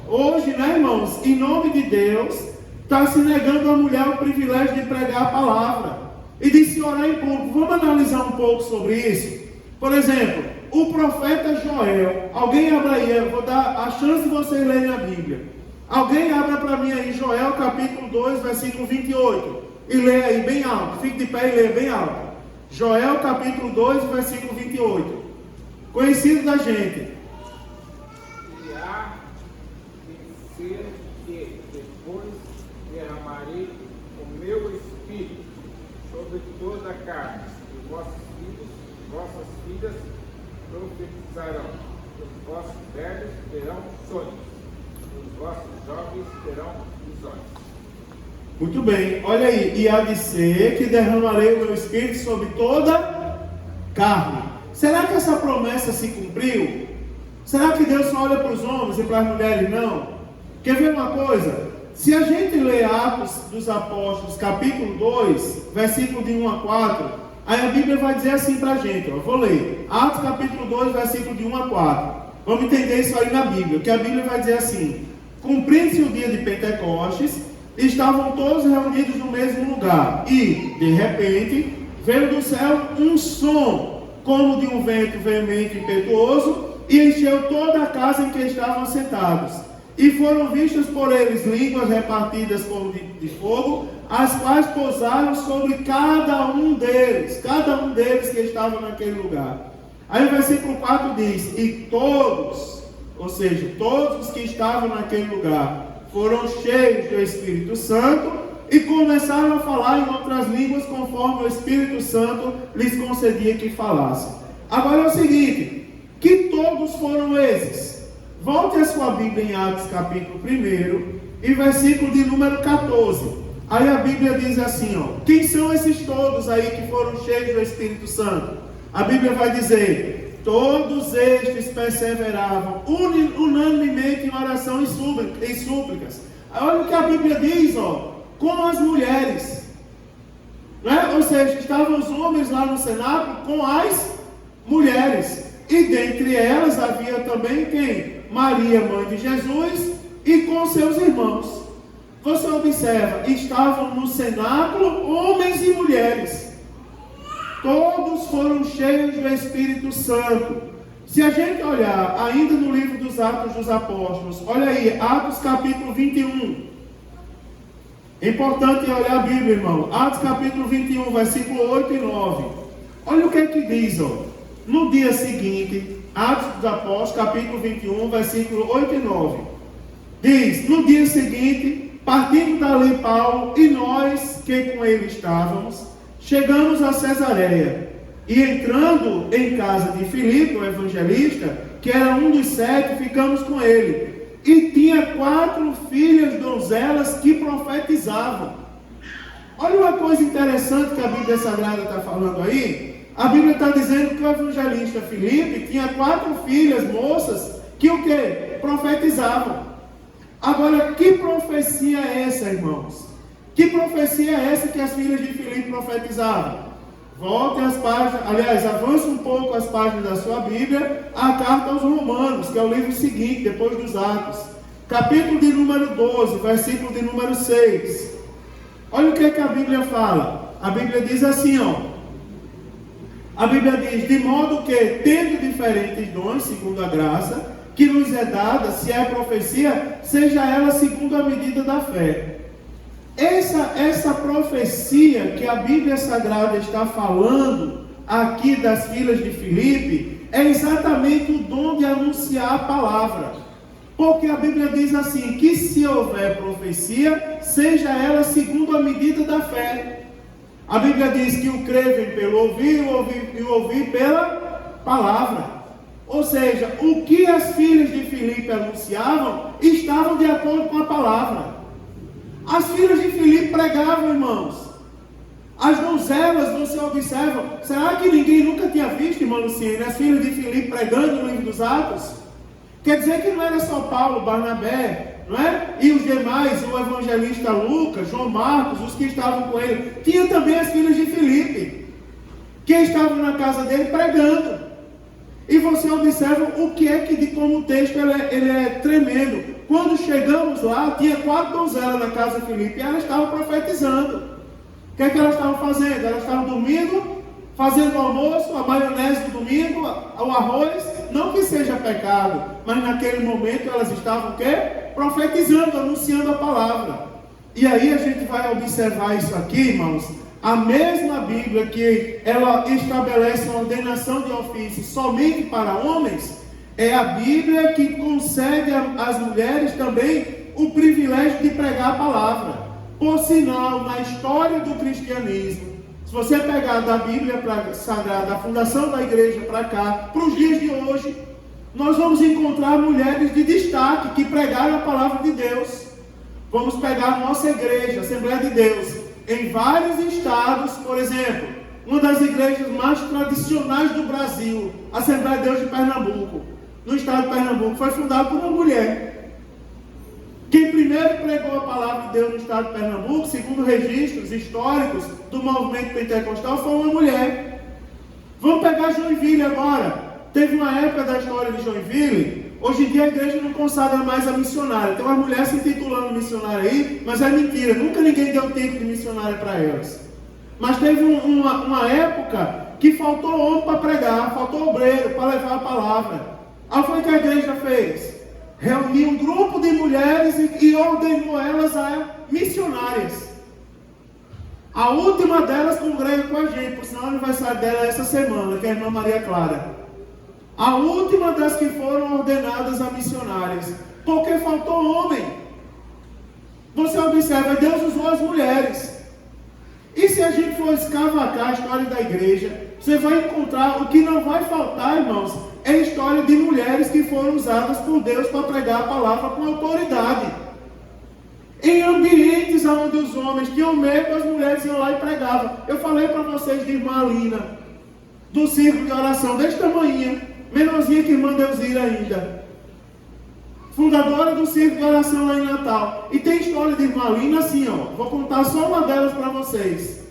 S1: hoje, né, irmãos, em nome de Deus, está se negando à mulher o privilégio de pregar a palavra e de se orar em público. Vamos analisar um pouco sobre isso? Por exemplo, o profeta Joel. Alguém abra aí, eu vou dar a chance de vocês lerem a Bíblia. Alguém abra para mim aí Joel capítulo 2, versículo 28. E lê aí bem alto. Fique de pé e lê bem alto. Joel capítulo 2, versículo 28. Conhecido da gente.
S2: E há de ser que depois derramarei o meu espírito sobre toda a carne, e vossos filhos, vossas filhas profetizarão, os vossos velhos terão sonhos, os vossos jovens terão visões.
S1: Muito bem, olha aí, e há de ser que derramarei o meu espírito sobre toda carne. Será que essa promessa se cumpriu? Será que Deus só olha para os homens e para as mulheres não? Quer ver uma coisa? Se a gente lê Atos dos Apóstolos, capítulo 2, versículo de 1 a 4, aí a Bíblia vai dizer assim para a gente, vou ler, Atos capítulo 2, versículo de 1 a 4, vamos entender isso aí na Bíblia, que a Bíblia vai dizer assim: cumprindo-se o dia de Pentecostes, estavam todos reunidos no mesmo lugar, e, de repente, veio do céu um som, como de um vento veemente e impetuoso, e encheu toda a casa em que estavam sentados. E foram vistas por eles línguas repartidas como de fogo, as quais pousaram sobre cada um deles que estavam naquele lugar. Aí o versículo 4 diz: e todos, ou seja, todos os que estavam naquele lugar, foram cheios do Espírito Santo e começaram a falar em outras línguas conforme o Espírito Santo lhes concedia que falassem. Agora é o seguinte, que todos foram esses? Volte a sua Bíblia em Atos capítulo 1 e versículo de número 14. Aí a Bíblia diz assim, quem são esses todos aí que foram cheios do Espírito Santo? A Bíblia vai dizer: todos estes perseveravam unanimemente em oração e súplicas. Olha o que a Bíblia diz, com as mulheres. Né? Ou seja, estavam os homens lá no cenáculo com as mulheres. E dentre elas havia também quem? Maria, mãe de Jesus, e com seus irmãos. Você observa, estavam no cenáculo homens e mulheres. Todos foram cheios do Espírito Santo. Se a gente olhar ainda no livro dos Atos dos Apóstolos, olha aí, Atos capítulo 21. É importante olhar a Bíblia, irmão. Atos capítulo 21, versículo 8 e 9. Olha o que é que diz, no dia seguinte, Atos dos Apóstolos, capítulo 21, versículo 8 e 9. Diz: no dia seguinte, partindo dali Paulo e nós que com ele estávamos, chegamos a Cesareia, e entrando em casa de Filipe, o evangelista, que era um dos 7, ficamos com ele. E tinha 4 filhas donzelas que profetizavam. Olha uma coisa interessante que a Bíblia Sagrada está falando aí. A Bíblia está dizendo que o evangelista Filipe tinha 4 filhas moças que o quê? Profetizavam. Agora, que profecia é essa, irmãos? Que profecia é essa que as filhas de Filipe profetizavam? Volte às páginas, aliás, avance um pouco as páginas da sua Bíblia, a carta aos Romanos, que é o livro seguinte, depois dos Atos. Capítulo de número 12, versículo de número 6. Olha o que é que a Bíblia fala. A Bíblia diz assim, A Bíblia diz: de modo que, tendo diferentes dons, segundo a graça, que nos é dada, se é profecia, seja ela segundo a medida da fé. Essa profecia que a Bíblia Sagrada está falando aqui das filhas de Filipe é exatamente o dom de anunciar a palavra. Porque a Bíblia diz assim, que se houver profecia, seja ela segundo a medida da fé. A Bíblia diz que o crer vem pelo ouvir, e o ouvir pela palavra. Ou seja, o que as filhas de Filipe anunciavam, estavam de acordo com a palavra. As filhas de Filipe pregavam, irmãos. As donzelas, você observa, será que ninguém nunca tinha visto, irmão Luciene, as filhas de Filipe pregando no livro dos Atos? Quer dizer que não era só Paulo, Barnabé, não é? E os demais, o evangelista Lucas, João Marcos, os que estavam com ele. Tinha também as filhas de Filipe, que estavam na casa dele pregando. E você observa o que é que, como o texto ele é tremendo. Quando chegamos lá, tinha 4 donzelas na casa de Filipe e elas estavam profetizando. O que é que elas estavam fazendo? Elas estavam dormindo, fazendo o almoço, a maionese do domingo, o arroz. Não que seja pecado, mas naquele momento elas estavam o quê? Profetizando, anunciando a palavra. E aí a gente vai observar isso aqui, irmãos. A mesma Bíblia que ela estabelece uma ordenação de ofício somente para homens, é a Bíblia que concede às mulheres também o privilégio de pregar a palavra. Por sinal, na história do cristianismo, se você pegar da Bíblia Sagrada, da fundação da igreja para cá, para os dias de hoje, nós vamos encontrar mulheres de destaque que pregaram a palavra de Deus. Vamos pegar a nossa igreja, a Assembleia de Deus, em vários estados. Por exemplo, uma das igrejas mais tradicionais do Brasil, a Assembleia de Deus de Pernambuco, no estado de Pernambuco, foi fundada por uma mulher. Quem primeiro pregou a palavra de Deus no estado de Pernambuco, segundo registros históricos do movimento pentecostal, foi uma mulher. Vamos pegar Joinville agora. Teve uma época da história de Joinville, hoje em dia a igreja não consagra mais a missionária. Tem uma mulher se intitulando missionária aí, mas é mentira, nunca ninguém deu título de missionária para elas. Mas teve uma época que faltou homem para pregar, faltou obreiro para levar a palavra. Aí foi o que a igreja fez. Reuniu um grupo de mulheres e ordenou elas a missionárias. A última delas congrega com a gente, por sinal o aniversário dela é essa semana, que é a irmã Maria Clara. A última das que foram ordenadas a missionárias, porque faltou homem. Você observa, Deus usou as mulheres. E se a gente for escavacar a história da igreja, você vai encontrar, o que não vai faltar, irmãos, é a história de mulheres que foram usadas por Deus para pregar a palavra com autoridade. Em ambientes onde os homens tinham medo, as mulheres iam lá e pregavam. Eu falei para vocês de irmã Alina, do círculo de oração, desse tamanho, menorzinha que irmã Deusira ainda, fundadora do círculo de oração lá em Natal. E tem história de irmã Alina assim, ó, vou contar só uma delas para vocês.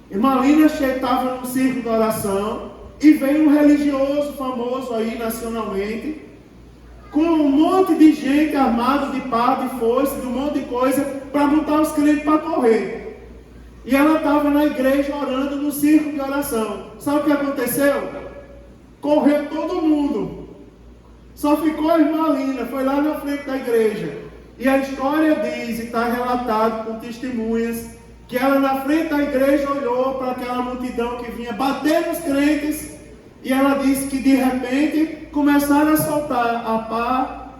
S1: Irmã Alina estava no círculo de oração, e veio um religioso famoso aí nacionalmente, com um monte de gente armado de pá, de foice, de um monte de coisa, para botar os crentes para correr. E ela estava na igreja orando no círculo de oração. Sabe o que aconteceu? Correu todo mundo. Só ficou a irmã Lina, foi lá na frente da igreja. E a história diz, e está relatado com testemunhas, que ela na frente da igreja olhou para aquela multidão que vinha bater nos crentes, e ela disse que de repente começaram a soltar a pá,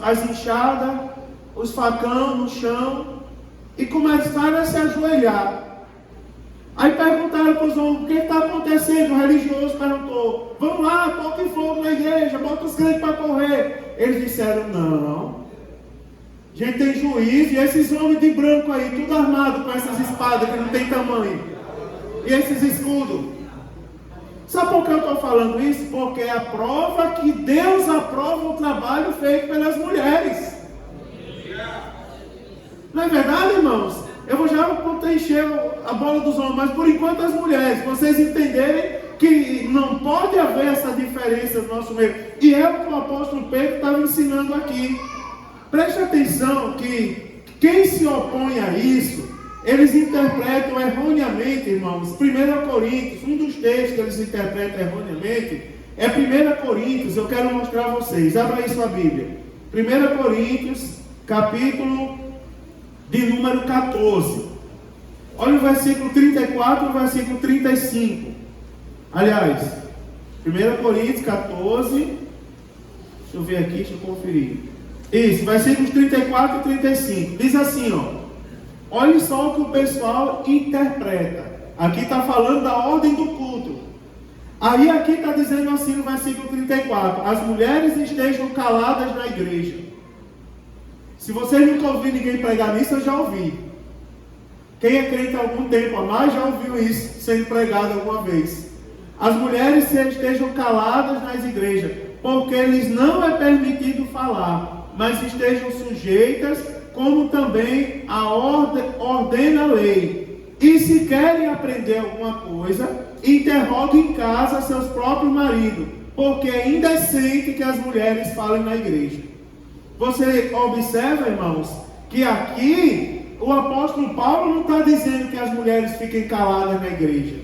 S1: as enxadas, os facão no chão, e começaram a se ajoelhar. Aí perguntaram para os homens, o que está acontecendo? O religioso perguntou, vamos lá, toque fogo na igreja, bota os crentes para correr. Eles disseram, não. A gente tem juízo, e esses homens de branco aí, tudo armado com essas espadas que não tem tamanho. E esses escudos. Sabe por que eu estou falando isso? Porque é a prova que Deus aprova o trabalho feito pelas mulheres. Não é verdade, irmãos? Eu vou já encher a bola dos homens, mas por enquanto as mulheres, vocês entenderem que não pode haver essa diferença no nosso meio. E é o que o apóstolo Pedro estava ensinando aqui. Preste atenção que quem se opõe a isso, eles interpretam erroneamente, irmãos. 1 Coríntios, um dos textos que eles interpretam erroneamente, é 1 Coríntios, eu quero mostrar a vocês. Abra aí sua Bíblia. 1 Coríntios, capítulo de número 14. Olha o versículo 34 e o versículo 35. Aliás, 1 Coríntios 14. Deixa eu ver aqui, deixa eu conferir. Isso, versículos 34 e 35. Diz assim, ó. Olha só o que o pessoal interpreta. Aqui está falando da ordem do culto. Aí aqui está dizendo assim no versículo 34. As mulheres estejam caladas na igreja. Se vocês nunca ouviram ninguém pregar nisso, eu já ouvi. Quem é crente há algum tempo a mais já ouviu isso sendo pregado alguma vez. As mulheres estejam caladas nas igrejas, porque lhes não é permitido falar, mas estejam sujeitas, como também a ordena a lei. E se querem aprender alguma coisa, interroguem em casa seus próprios maridos, porque é indecente que as mulheres falem na igreja. Você observa, irmãos, que aqui o apóstolo Paulo não está dizendo que as mulheres fiquem caladas na igreja,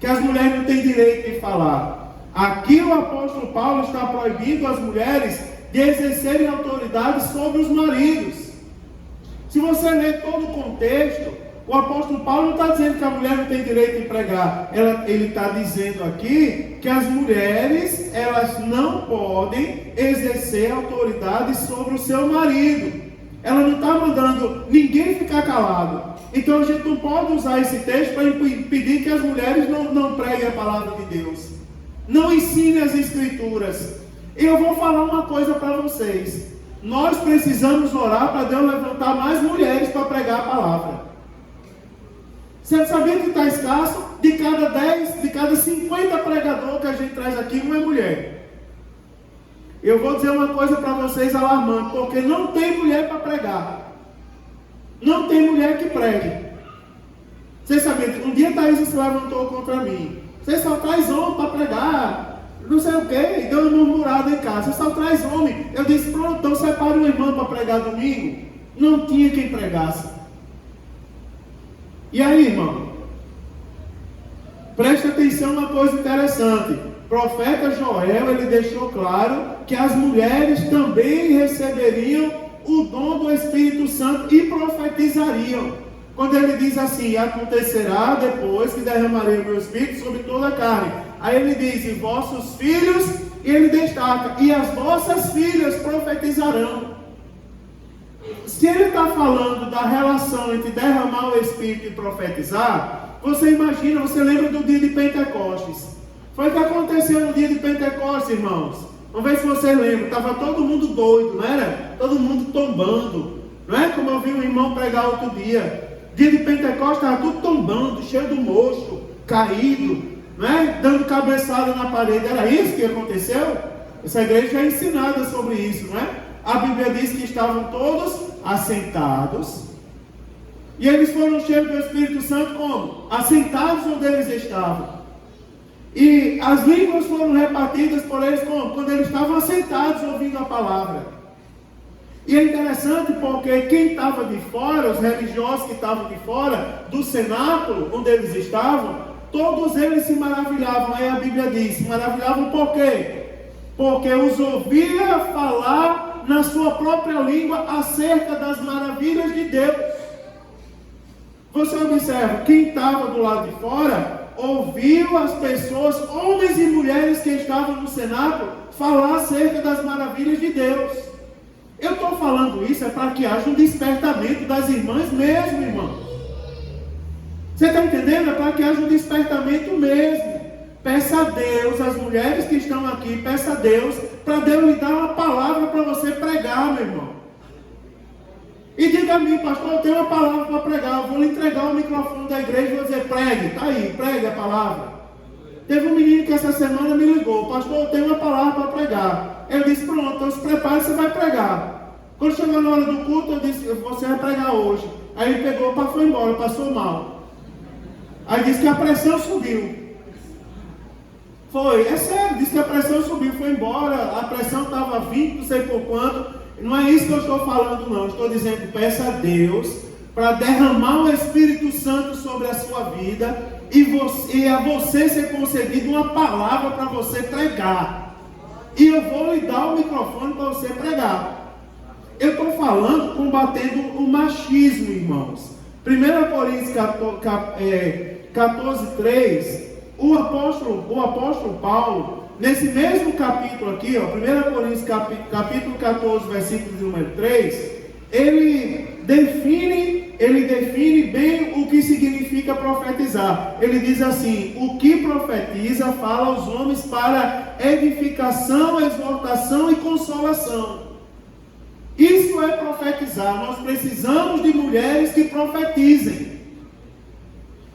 S1: que as mulheres não têm direito de falar. Aqui o apóstolo Paulo está proibindo as mulheres de exercerem autoridade sobre os maridos. Se você ler todo o contexto, o apóstolo Paulo não está dizendo que a mulher não tem direito de pregar. Ele está dizendo aqui que as mulheres, elas não podem exercer autoridade sobre o seu marido. Ela não está mandando ninguém ficar calado. Então a gente não pode usar esse texto para impedir que as mulheres não preguem a palavra de Deus. Não ensinem as escrituras. Eu vou falar uma coisa para vocês. Nós precisamos orar para Deus levantar mais mulheres para pregar a palavra. Você sabia que está escasso? De cada 10, de cada 50 pregadores que a gente traz aqui, uma é mulher. Eu vou dizer uma coisa para vocês alarmante, porque não tem mulher para pregar. Não tem mulher que pregue. Você sabia que um dia Thaís se levantou contra mim. Você só traz homem para pregar, não sei o que, deu uma murmurada em casa. Você só traz homem. Eu disse, pronto, então separe uma irmã para pregar domingo. Não tinha quem pregasse. E aí, irmão? Preste atenção uma coisa interessante. O profeta Joel, ele deixou claro que as mulheres também receberiam o dom do Espírito Santo e profetizariam. Quando ele diz assim, acontecerá depois que derramarei o meu Espírito sobre toda a carne. Aí ele diz, e vossos filhos, e ele destaca, e as vossas filhas profetizarão. Se ele está falando da relação entre derramar o Espírito e profetizar, você imagina, você lembra do dia de Pentecostes. Foi o que aconteceu no dia de Pentecostes, irmãos. Vamos ver se você lembra. Estava todo mundo doido, não era? Todo mundo tombando. Não é como eu vi um irmão pregar outro dia. Dia de Pentecostes estava tudo tombando, cheio do mocho, caído, não é? Dando cabeçada na parede. Era isso que aconteceu? Essa igreja é ensinada sobre isso, não é? A Bíblia diz que estavam todos assentados. E eles foram cheios do Espírito Santo como? Assentados onde eles estavam. E as línguas foram repartidas por eles como? Quando eles estavam assentados ouvindo a palavra. E é interessante porque quem estava de fora, os religiosos que estavam de fora do cenáculo onde eles estavam, todos eles se maravilhavam. Aí a Bíblia diz, se maravilhavam por quê? Porque os ouvia falar na sua própria língua acerca das maravilhas de Deus. Você observa, quem estava do lado de fora, ouviu as pessoas, homens e mulheres que estavam no cenáculo, falar acerca das maravilhas de Deus. Eu estou falando isso é para que haja um despertamento das irmãs mesmo, irmão. Você está entendendo? É para que haja um despertamento mesmo. Peça a Deus, as mulheres que estão aqui, peça a Deus, para Deus lhe dar uma palavra para você pregar, meu irmão. E diga a mim, pastor, eu tenho uma palavra para pregar, eu vou lhe entregar o microfone da igreja e vou dizer, pregue, está aí, pregue a palavra. Teve um menino que essa semana me ligou, pastor, eu tenho uma palavra para pregar. Eu disse, pronto, então se prepare, você vai pregar. Quando chegou na hora do culto, eu disse, você vai pregar hoje. Aí ele pegou, foi embora, passou mal. Aí disse que a pressão subiu. Foi, é sério, disse que a pressão subiu, foi embora, a pressão estava 20, não sei por quanto. Não é isso que eu estou falando, não. Estou dizendo, peça a Deus para derramar o Espírito Santo sobre a sua vida e a você ser concedido uma palavra para você pregar. E eu vou lhe dar o microfone para você pregar. Eu estou falando, combatendo o machismo, irmãos. 1 Coríntios 14:3, o apóstolo Paulo, nesse mesmo capítulo aqui, 1 Coríntios capítulo 14, versículo de número 3, ele define bem o que significa profetizar. Ele diz assim: o que profetiza fala aos homens para edificação, exortação e consolação. Isso é profetizar. Nós precisamos de mulheres que profetizem.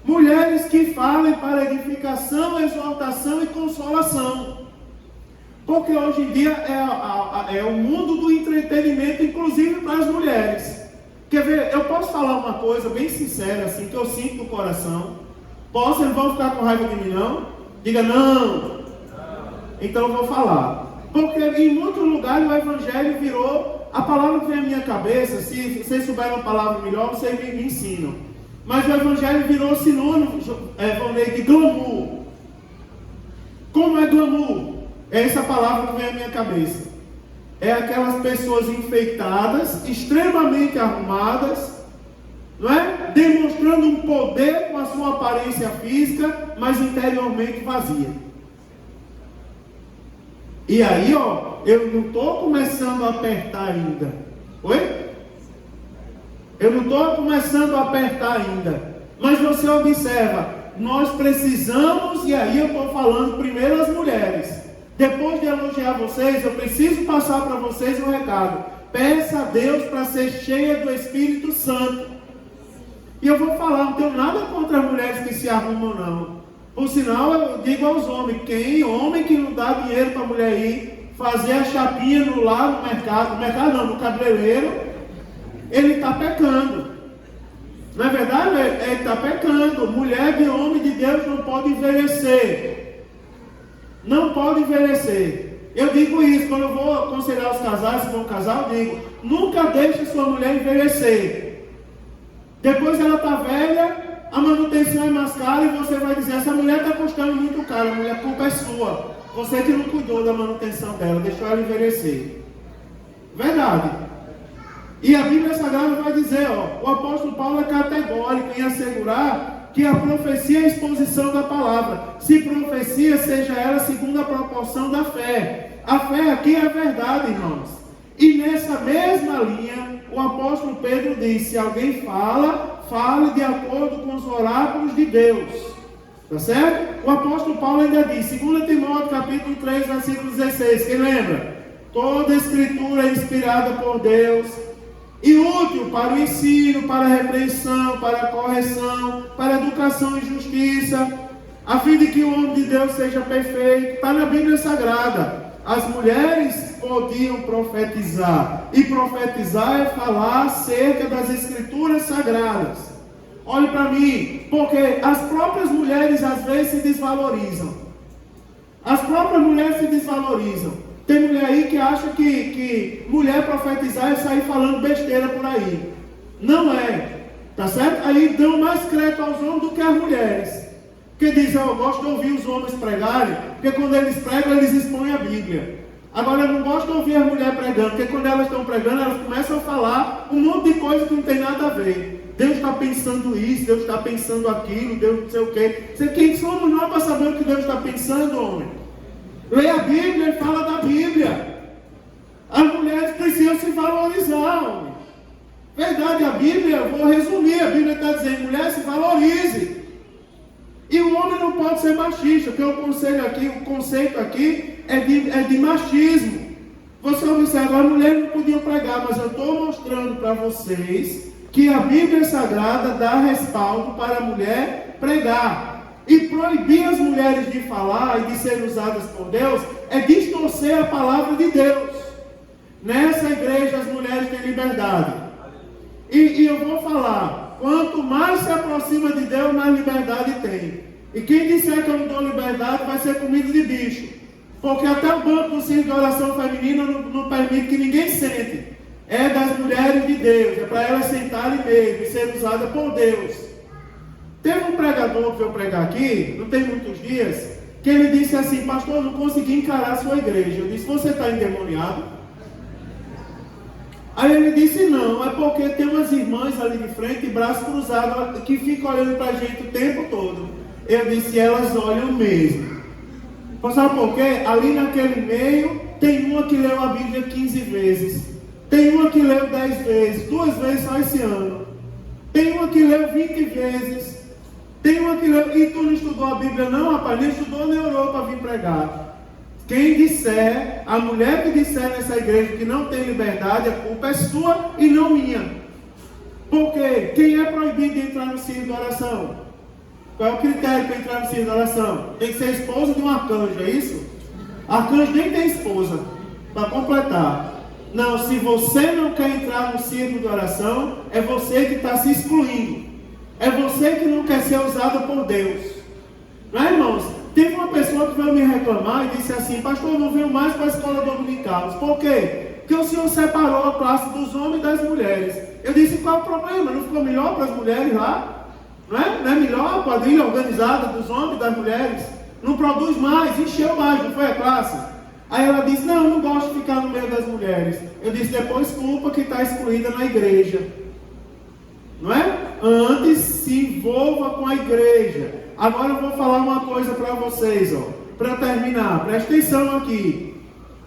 S1: Mulheres que falem para edificação, exortação e consolação. Porque hoje em dia é o mundo do entretenimento, inclusive para as mulheres. Quer ver? Eu posso falar uma coisa bem sincera, assim, que eu sinto no coração. Posso? Eles vão ficar com raiva de mim, não? Diga não. Então eu vou falar. Porque em muitos lugares o evangelho virou... A palavra que vem à minha cabeça, se vocês souberem uma palavra melhor, vocês me ensinam. Mas o evangelho virou sinônimo, de glamour. Como é glamour? É essa palavra que vem à minha cabeça. É aquelas pessoas enfeitadas, extremamente arrumadas, não é? Demonstrando um poder com a sua aparência física, mas interiormente vazia. E aí, eu não estou começando a apertar ainda. Oi? Eu não estou começando a apertar ainda. Mas você observa, nós precisamos, e aí eu estou falando primeiro às mulheres. Depois de elogiar vocês, eu preciso passar para vocês um recado. Peça a Deus para ser cheia do Espírito Santo. E eu vou falar, não tenho nada contra as mulheres que se arrumam, não. Por sinal, eu digo aos homens, homem que não dá dinheiro para a mulher ir fazer a chapinha lá no mercado, no cabeleireiro, ele está pecando. Não é verdade? Ele está pecando. Mulher de homem de Deus não pode envelhecer. Não pode envelhecer. Eu digo isso, quando eu vou aconselhar os casais, se for um casal, eu digo, nunca deixe sua mulher envelhecer. Depois ela está velha, a manutenção é mais cara e você vai dizer, essa mulher está custando muito caro, a culpa é sua. Você que não cuidou da manutenção dela, deixou ela envelhecer. Verdade. E a Bíblia Sagrada vai dizer, o apóstolo Paulo é categórico em assegurar que a profecia é a exposição da palavra. Se profecia, seja ela segundo a proporção da fé. A fé aqui é a verdade, irmãos. E nessa mesma linha, o apóstolo Pedro diz, se alguém fale de acordo com os oráculos de Deus. Tá certo? O apóstolo Paulo ainda diz, 2 Timóteo capítulo 3, versículo 16, quem lembra? Toda escritura é inspirada por Deus e útil para o ensino, para a repreensão, para a correção, para a educação em justiça, a fim de que o homem de Deus seja perfeito. Está na Bíblia Sagrada. As mulheres podiam profetizar. E profetizar é falar acerca das escrituras sagradas. Olhe para mim, porque as próprias mulheres às vezes se desvalorizam. As próprias mulheres se desvalorizam. Tem mulher aí que acha que mulher profetizar é sair falando besteira por aí. Não é. Tá certo? Aí dão mais crédito aos homens do que às mulheres. Que dizem, eu gosto de ouvir os homens pregarem, porque quando eles pregam, eles expõem a Bíblia. Agora, eu não gosto de ouvir as mulheres pregando, porque quando elas estão pregando, elas começam a falar um monte de coisa que não tem nada a ver. Deus está pensando isso, Deus está pensando aquilo, Deus não sei o quê. Quem somos nós para saber o que Deus está pensando, homem? Leia a Bíblia e fala da Bíblia. As mulheres precisam se valorizar, homem. Verdade, a Bíblia, eu vou resumir, a Bíblia está dizendo, mulher, se valorize. E o homem não pode ser machista, porque o conceito aqui é de machismo. Você observa, as mulheres não podiam pregar, mas eu estou mostrando para vocês que a Bíblia Sagrada dá respaldo para a mulher pregar. E proibir as mulheres de falar e de serem usadas por Deus é distorcer a palavra de Deus. Nessa igreja as mulheres têm liberdade. E eu vou falar, quanto mais se aproxima de Deus, mais liberdade tem. E quem disser que eu não dou liberdade vai ser comida de bicho. Porque até o banco do centro de oração feminina não permite que ninguém sente. É das mulheres de Deus, é para elas sentarem mesmo e serem usadas por Deus. Teve um pregador que veio pregar aqui, não tem muitos dias, que ele disse assim, pastor, eu não consegui encarar a sua igreja. Eu disse, você está endemoniado? Aí ele disse, não, é porque tem umas irmãs ali de frente, braço cruzado, que ficam olhando para a gente o tempo todo. Eu disse, elas olham mesmo. Sabe por quê? Ali naquele meio, tem uma que leu a Bíblia 15 vezes. Tem uma que leu 10 vezes, 2 vezes só esse ano. Tem uma que leu 20 vezes. Tem uma que leu... E tu não estudou a Bíblia não, rapaz? Nem estudou nem orou para vir pregar. Quem disser, a mulher que disser nessa igreja que não tem liberdade, a culpa é sua e não minha. Porque quem é proibido de entrar no círculo de oração? Qual é o critério para entrar no círculo de oração? Tem que ser esposa de um arcanjo, é isso? Arcanjo nem tem esposa, para completar. Não, se você não quer entrar no círculo de oração, é você que está se excluindo. É você que não quer ser usado por Deus. Não é, irmãos? Teve uma pessoa que veio me reclamar e disse assim, pastor, eu não venho mais para a escola dominical. Por quê? Porque o Senhor separou a classe dos homens e das mulheres. Eu disse, qual é o problema? Não ficou melhor para as mulheres lá? Não é melhor a quadrilha organizada dos homens e das mulheres? Não produz mais, encheu mais, não foi a classe? Aí ela disse, não, eu não gosto de ficar no meio das mulheres. Eu disse, depois culpa que está excluída na igreja. Não é? Antes se envolva com a igreja. Agora eu vou falar uma coisa para vocês, para terminar. Presta atenção aqui.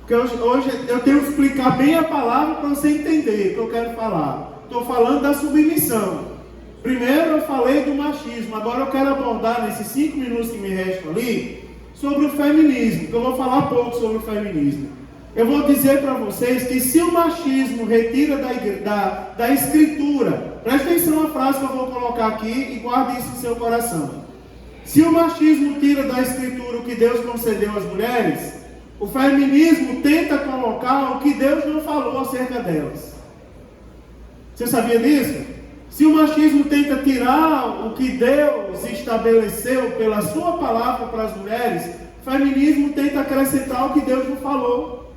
S1: Porque hoje eu tenho que explicar bem a palavra para você entender o que eu quero falar. Estou falando da submissão. Primeiro eu falei do machismo. Agora eu quero abordar nesses 5 minutos que me restam ali sobre o feminismo. Que eu vou falar pouco sobre o feminismo. Eu vou dizer para vocês que se o machismo retira da escritura, presta atenção na frase que eu vou colocar aqui e guarde isso no seu coração. Se o machismo tira da escritura o que Deus concedeu às mulheres, o feminismo tenta colocar o que Deus não falou acerca delas. Você sabia disso? Se o machismo tenta tirar o que Deus estabeleceu pela sua palavra para as mulheres, o feminismo tenta acrescentar o que Deus não falou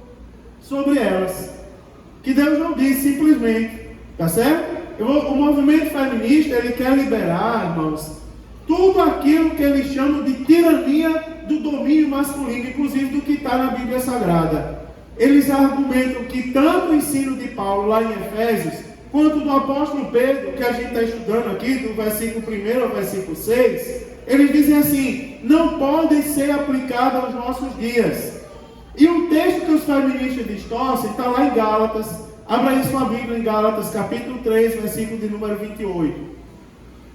S1: sobre elas, que Deus não disse simplesmente, tá certo? O movimento feminista, ele quer liberar, irmãos, tudo aquilo que eles chamam de tirania do domínio masculino, inclusive do que está na Bíblia Sagrada. Eles argumentam que tanto o ensino de Paulo lá em Efésios, quanto do apóstolo Pedro, que a gente está estudando aqui, do versículo 1 ao versículo 6, eles dizem assim, não podem ser aplicados aos nossos dias. E o texto que os feministas distorcem está lá em Gálatas. Abra aí sua Bíblia em Gálatas, capítulo 3, versículo de número 28.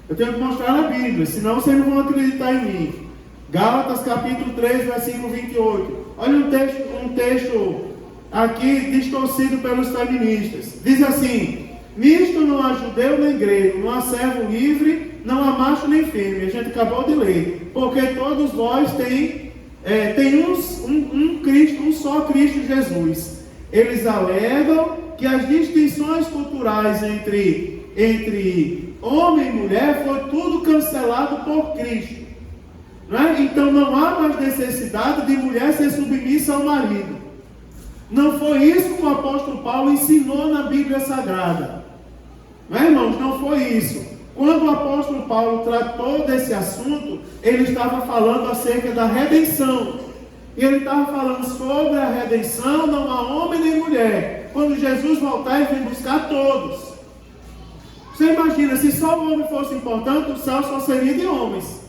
S1: Eu tenho que mostrar na Bíblia, senão vocês não vão acreditar em mim. Gálatas, capítulo 3, versículo 28. Olha um texto aqui distorcido pelos feministas. Diz assim, nisto não há judeu nem grego, não há servo livre, não há macho nem fêmea. A gente acabou de ler. Porque todos vós têm um Cristo, um só Cristo Jesus. Eles alegam que as distinções culturais entre homem e mulher foi tudo cancelado por Cristo. Não é? Então não há mais necessidade de mulher ser submissa ao marido. Não foi isso que o apóstolo Paulo ensinou na Bíblia Sagrada. Não é, irmãos? Não foi isso. Quando o apóstolo Paulo tratou desse assunto, ele estava falando acerca da redenção. E ele estava falando sobre a redenção, não há homem nem mulher. Quando Jesus voltar, ele vem buscar todos. Você imagina, se só o homem fosse importante, o céu só seria de homens.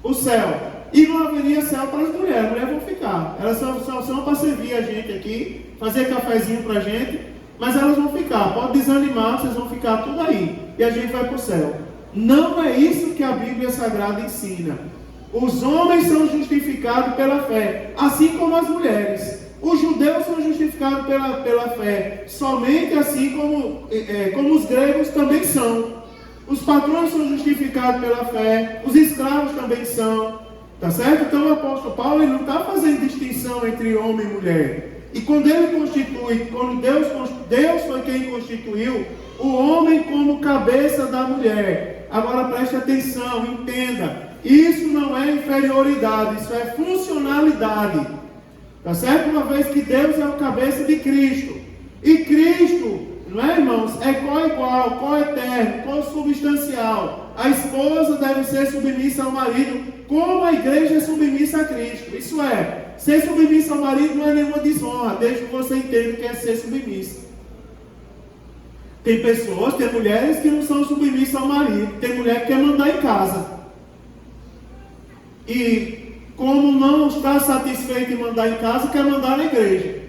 S1: O céu. E não haveria céu para as mulheres. As mulheres vão ficar. Elas só são para servir a gente aqui, fazer cafezinho para a gente, mas elas vão ficar. Pode desanimar, vocês vão ficar tudo aí. E a gente vai para o céu. Não é isso que a Bíblia Sagrada ensina. Os homens são justificados pela fé, assim como as mulheres. Os judeus são justificados pela fé, somente assim como os gregos também são. Os patrões são justificados pela fé, os escravos também são. Tá certo? Então o apóstolo Paulo ele não está fazendo distinção entre homem e mulher. E quando ele constitui, quando Deus foi quem constituiu o homem como cabeça da mulher. Agora preste atenção, entenda. Isso não é inferioridade, isso é funcionalidade. Tá certo? Uma vez que Deus é o cabeça de Cristo. E Cristo, não é, irmãos? É co-igual, co-eterno, co-substancial. A esposa deve ser submissa ao marido, como a igreja é submissa a Cristo. Isso é, ser submissa ao marido não é nenhuma desonra, desde que você entenda o que é ser submissa. Tem pessoas, tem mulheres que não são submissas ao marido, tem mulher que quer mandar em casa. E como não está satisfeito em mandar em casa, quer mandar na igreja.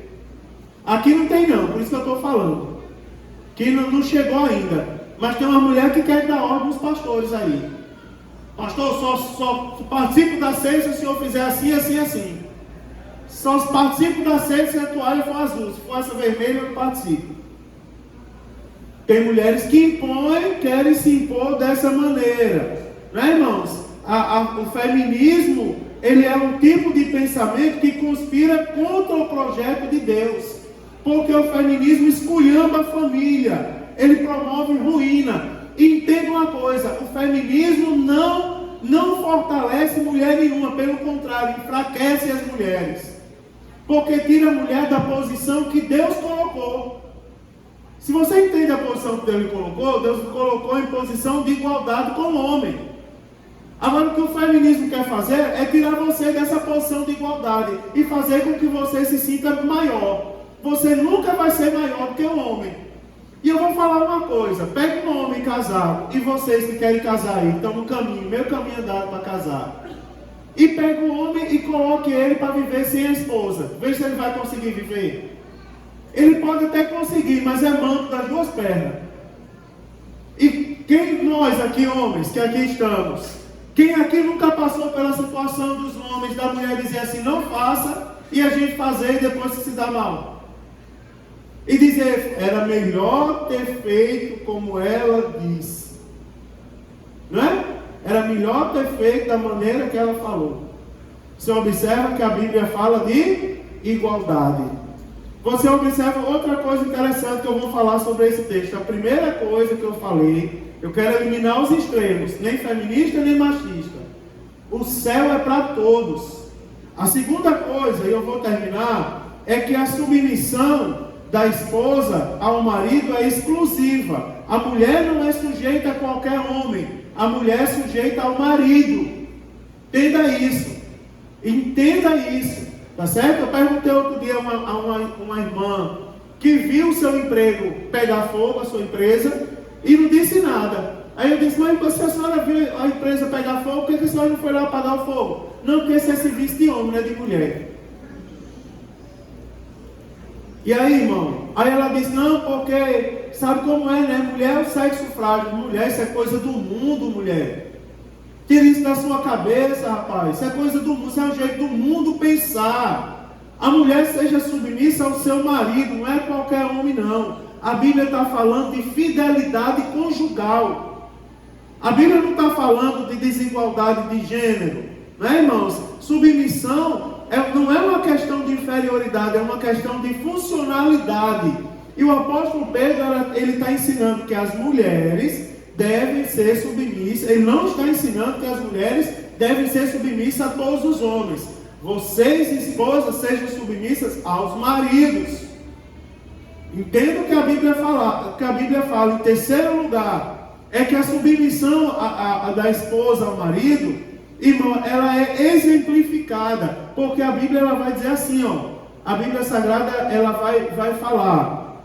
S1: Aqui não tem não, por isso que eu estou falando. Que não chegou ainda. Mas tem uma mulher que quer dar ordem aos pastores aí. Pastor, só participo da ceia se o senhor fizer assim, assim, assim. Só participo da ceia se a toalha for azul. Se for essa vermelha, eu não participo. Tem mulheres que impõem, querem se impor dessa maneira. Não é, irmãos? O feminismo, ele é um tipo de pensamento que conspira contra o projeto de Deus. Porque o feminismo esculhamba a família. Ele promove ruína. E entenda uma coisa, o feminismo não fortalece mulher nenhuma. Pelo contrário, enfraquece as mulheres. Porque tira a mulher da posição que Deus colocou. Se você entende a posição que Deus lhe colocou, Deus lhe colocou em posição de igualdade com o homem. Agora o que o feminismo quer fazer é tirar você dessa posição de igualdade e fazer com que você se sinta maior. Você nunca vai ser maior do que o homem. E eu vou falar uma coisa, pega um homem casado, e vocês que querem casar aí, estão no caminho, meio caminho andado para casar. E pega um homem e coloque ele para viver sem a esposa. Veja se ele vai conseguir viver. Ele pode até conseguir, mas é manco das duas pernas. E quem nós aqui, homens, que aqui estamos, quem aqui nunca passou pela situação dos homens, da mulher dizer assim, não faça, e a gente fazer e depois se dá mal? E dizer, era melhor ter feito como ela disse. Não é? Era melhor ter feito da maneira que ela falou. Você observa que a Bíblia fala de igualdade. Você observa outra coisa interessante que eu vou falar sobre esse texto. A primeira coisa que eu falei, eu quero eliminar os extremos, nem feminista nem machista. O céu é para todos. A segunda coisa, e eu vou terminar, é que a submissão da esposa ao marido é exclusiva. A mulher não é sujeita a qualquer homem. A mulher é sujeita ao marido. Entenda isso. Entenda isso. Tá certo? Eu perguntei outro dia a uma irmã que viu o seu emprego pegar fogo, a sua empresa, e não disse nada. Aí eu disse, mas se a senhora viu a empresa pegar fogo, por que a senhora não foi lá apagar o fogo? Não, porque esse é serviço de homem, não é de mulher. E aí, irmão? Aí ela disse, não, porque sabe como é, né? Mulher é o sexo frágil. Mulher, isso é coisa do mundo, mulher. Tira isso da sua cabeça, rapaz. Isso é coisa do mundo, isso é o jeito do mundo pensar. A mulher seja submissa ao seu marido, não é qualquer homem, não. A Bíblia está falando de fidelidade conjugal. A Bíblia não está falando de desigualdade de gênero. Não é, irmãos? Submissão não é uma questão de inferioridade, é uma questão de funcionalidade. E o apóstolo Pedro, ele está ensinando que as mulheres devem ser submissas. Ele não está ensinando que as mulheres devem ser submissas a todos os homens. Vocês, esposas, sejam submissas aos maridos. Entenda o que a Bíblia fala. Em terceiro lugar, é que a submissão da esposa ao marido, irmão, ela é exemplificada. Porque a Bíblia ela vai dizer assim, ó. A Bíblia Sagrada ela vai falar.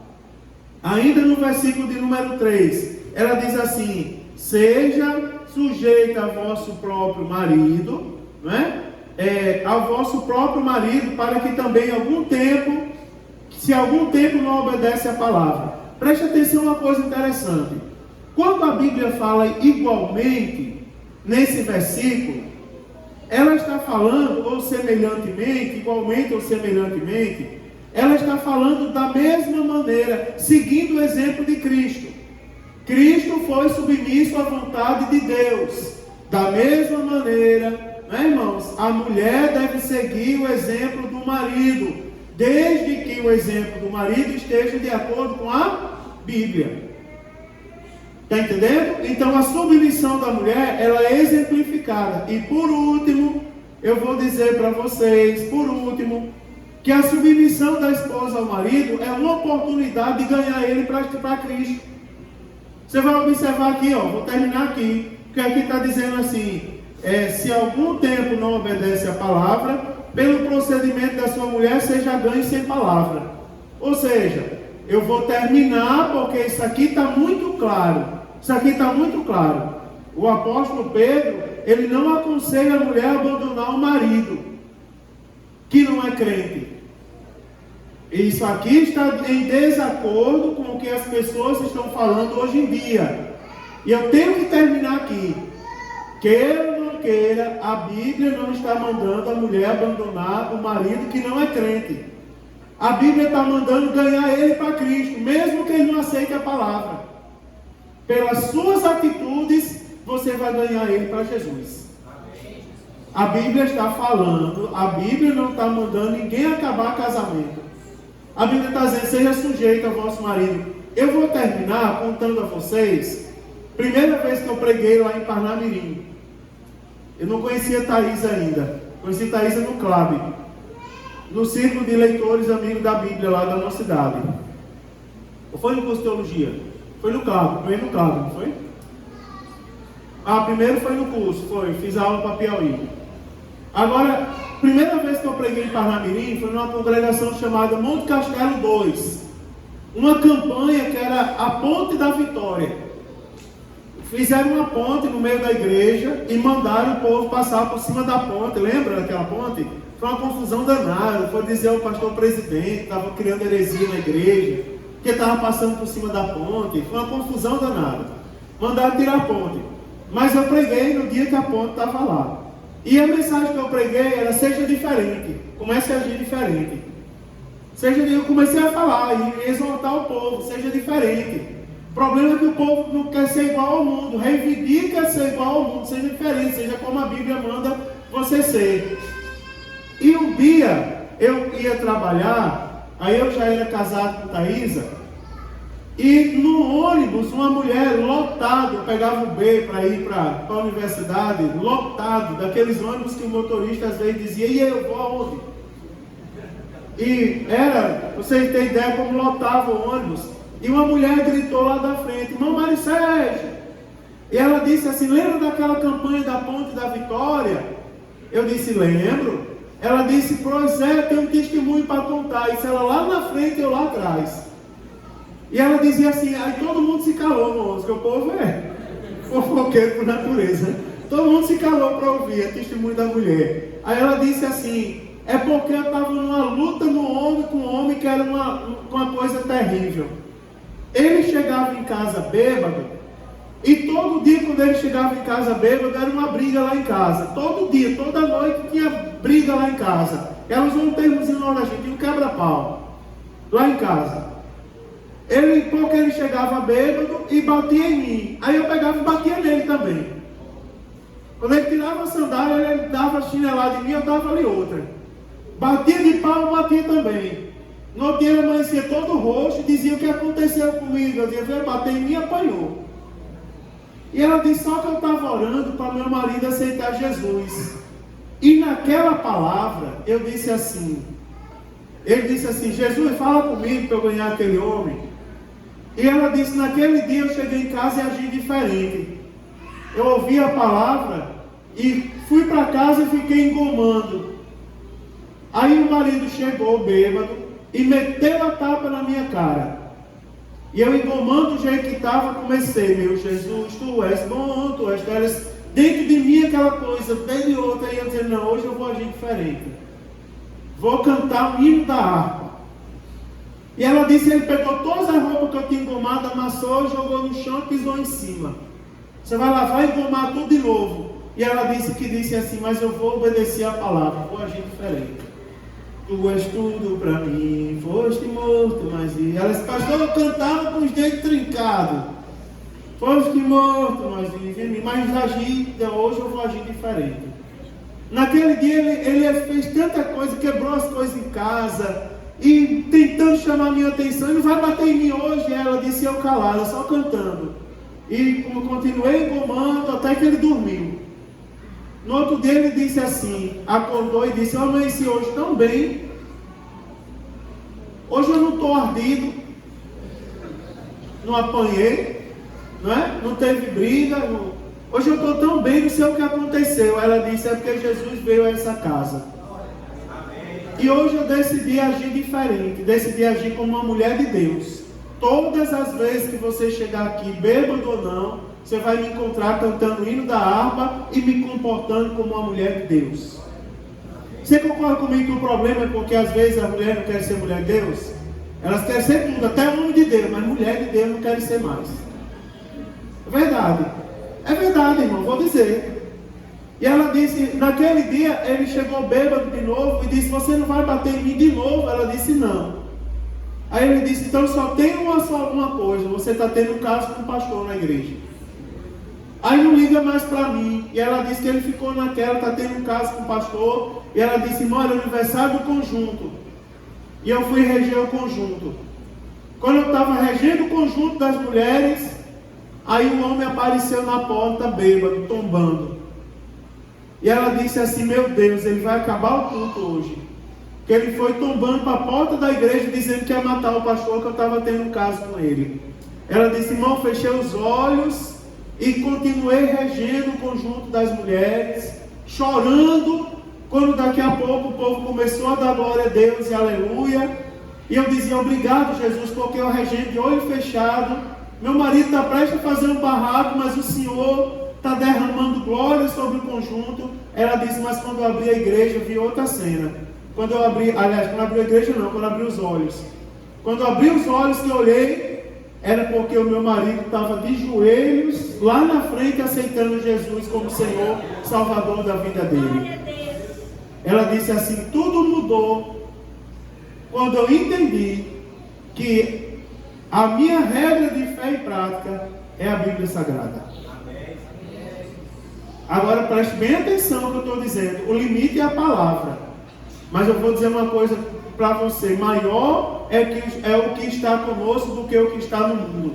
S1: Ainda no versículo de número 3, ela diz assim: seja sujeita ao vosso próprio marido, né? Ao vosso próprio marido, para que também se algum tempo não obedece a palavra. Preste atenção uma coisa interessante. Quando a Bíblia fala igualmente, nesse versículo, ela está falando, ou semelhantemente, igualmente ou semelhantemente, ela está falando da mesma maneira, seguindo o exemplo de Cristo. Cristo foi submisso à vontade de Deus. Da mesma maneira, né, irmãos, a mulher deve seguir o exemplo do marido, desde que o exemplo do marido esteja de acordo com a Bíblia. Está entendendo? Então a submissão da mulher, ela é exemplificada. E por último, eu vou dizer para vocês, que a submissão da esposa ao marido é uma oportunidade de ganhar ele para Cristo. Você vai observar aqui, ó, vou terminar aqui, porque aqui está dizendo assim, se algum tempo não obedece a palavra, pelo procedimento da sua mulher seja ganho sem palavra. Ou seja, eu vou terminar porque isso aqui está muito claro. Isso aqui está muito claro. O apóstolo Pedro, ele não aconselha a mulher a abandonar o marido, que não é crente. Isso aqui está em desacordo com o que as pessoas estão falando hoje em dia. E eu tenho que terminar aqui. Queira ou não queira, a Bíblia não está mandando a mulher abandonar o marido que não é crente. A Bíblia está mandando ganhar ele para Cristo, mesmo que ele não aceite a palavra. Pelas suas atitudes, você vai ganhar ele para Jesus. A Bíblia está falando, a Bíblia não está mandando ninguém acabar casamento. A Bíblia está dizendo, seja sujeito ao vosso marido. Eu vou terminar contando a vocês, primeira vez que eu preguei lá em Parnamirim. Eu não conhecia Thaís ainda. Conheci Thaís no CLAB, no círculo de leitores amigos da Bíblia lá da nossa cidade. Ou foi no curso de teologia? Foi no CLAB, foi no CLAB, não foi? Primeiro foi no curso, fiz a aula para Piauí. Agora, primeira vez que eu preguei em Parnamirim foi numa congregação chamada Monte Castelo 2. Uma campanha que era a Ponte da Vitória. Fizeram uma ponte no meio da igreja e mandaram o povo passar por cima da ponte. Lembra daquela ponte? Foi uma confusão danada. Foi dizer ao pastor presidente, estava criando heresia na igreja, que estava passando por cima da ponte. Foi uma confusão danada. Mandaram tirar a ponte. Mas eu preguei no dia que a ponte estava lá. E a mensagem que eu preguei era: seja diferente, comece a agir diferente. Eu comecei a falar e exortar o povo: seja diferente. O problema é que o povo não quer ser igual ao mundo. Reivindica ser igual ao mundo, seja diferente, seja como a Bíblia manda você ser. E um dia eu ia trabalhar, aí eu já era casado com Thaísa, e no ônibus uma mulher lotado, eu pegava o B para ir para a universidade, lotado, daqueles ônibus que o motorista às vezes dizia: e eu vou aonde? E era, vocês têm ideia como lotava o ônibus. E uma mulher gritou lá da frente: irmão Mário Sérgio. E ela disse assim: lembra daquela campanha da Ponte da Vitória? Eu disse: lembro. Ela disse: pois é, tem um testemunho para contar. Isso ela lá na frente e eu lá atrás. E ela dizia assim, aí todo mundo se calou, irmãos, porque o povo é fofoqueiro por natureza. Todo mundo se calou para ouvir o testemunho da mulher. Aí ela disse assim: é porque eu estava numa luta no homem com um homem que era uma coisa terrível. Ele chegava em casa bêbado, e todo dia quando ele chegava em casa bêbado, era uma briga lá em casa. Todo dia, toda noite tinha briga lá em casa. Ela usou um termozinho nordestino, tinha um quebra-pau lá em casa. Porque ele chegava bêbado e batia em mim. Aí eu pegava e batia nele também. Quando ele tirava a sandália, ele dava chinelada em mim, eu dava ali outra. Batia de pau, eu batia também. No outro dia ele amanhecia todo roxo e dizia: o que aconteceu comigo? Eu dizia: veio bater em mim e apanhou. E ela disse: só que eu estava orando para meu marido aceitar Jesus. E naquela palavra eu disse assim, ele disse assim: Jesus, fala comigo para eu ganhar aquele homem. E ela disse: naquele dia eu cheguei em casa e agi diferente. Eu ouvi a palavra e fui para casa e fiquei engomando. Aí o marido chegou bêbado e meteu a tapa na minha cara. E eu, engomando do jeito que estava, comecei: meu Jesus, tu és bom, tu és feliz. Dentro de mim aquela coisa, dentro de outra, e eu dizendo: não, hoje eu vou agir diferente. Vou cantar o hino da harpa. E ela disse: ele pegou todas as roupas que eu tinha engomado, amassou, jogou no chão e pisou em cima. Você vai lavar e engomar tudo de novo. E ela disse assim: mas eu vou obedecer a palavra, vou agir diferente. Tu és tudo para mim, foste morto, mas... E ela disse: pastor, eu cantava com os dentes trincados. Foste morto, mas vive em mim. Mas agi, hoje eu vou agir diferente. Naquele dia ele fez tanta coisa, quebrou as coisas em casa, e tentando chamar a minha atenção. Ele vai bater em mim hoje. Ela disse: eu calada, só cantando. E continuei engomando até que ele dormiu. No outro dia ele disse assim, acordou e disse: eu amanheci hoje tão bem. Hoje eu não estou ardido, não apanhei, não é? Não teve briga. Hoje eu estou tão bem, não sei o que aconteceu. Ela disse: é porque Jesus veio a essa casa. E hoje eu decidi agir diferente, decidi agir como uma mulher de Deus. Todas as vezes que você chegar aqui, bêbado ou não, você vai me encontrar cantando o hino da harpa e me comportando como uma mulher de Deus. Você concorda comigo que o problema é porque às vezes a mulher não quer ser mulher de Deus? Elas querem ser tudo, até homem de Deus, mas mulher de Deus não querem ser mais. É verdade, irmão, vou dizer. E ela disse, naquele dia ele chegou bêbado de novo e disse, você não vai bater em mim de novo? Ela disse, não. Aí ele disse, então só tem uma coisa, você está tendo um caso com o pastor na igreja. Aí não liga mais para mim. E ela disse que ele ficou naquela, está tendo um caso com o pastor. E ela disse, irmão, era o aniversário do conjunto. E eu fui reger o conjunto. Quando eu estava regendo o conjunto das mulheres, aí o homem apareceu na porta bêbado, tombando. E ela disse assim, meu Deus, ele vai acabar o culto hoje. Que ele foi tombando para a porta da igreja, dizendo que ia matar o pastor, que eu estava tendo um caso com ele. Ela disse, irmão, fechei os olhos e continuei regendo o conjunto das mulheres, chorando, quando daqui a pouco o povo começou a dar glória a Deus e aleluia. E eu dizia, obrigado Jesus, porque eu regendo de olho fechado. Meu marido está prestes a fazer um barraco, mas o Senhor está derramando glória sobre o conjunto. Ela disse, mas quando eu abri a igreja, eu vi outra cena. Quando eu abri a igreja não, quando eu abri os olhos. Quando eu abri os olhos que eu olhei, era porque o meu marido estava de joelhos, lá na frente, aceitando Jesus como Senhor, Salvador da vida dele. Ela disse assim, tudo mudou quando eu entendi que a minha regra de fé e prática é a Bíblia Sagrada. Agora preste bem atenção no que eu estou dizendo. O limite é a palavra. Mas eu vou dizer uma coisa para você. Maior é o que está conosco do que o que está no mundo.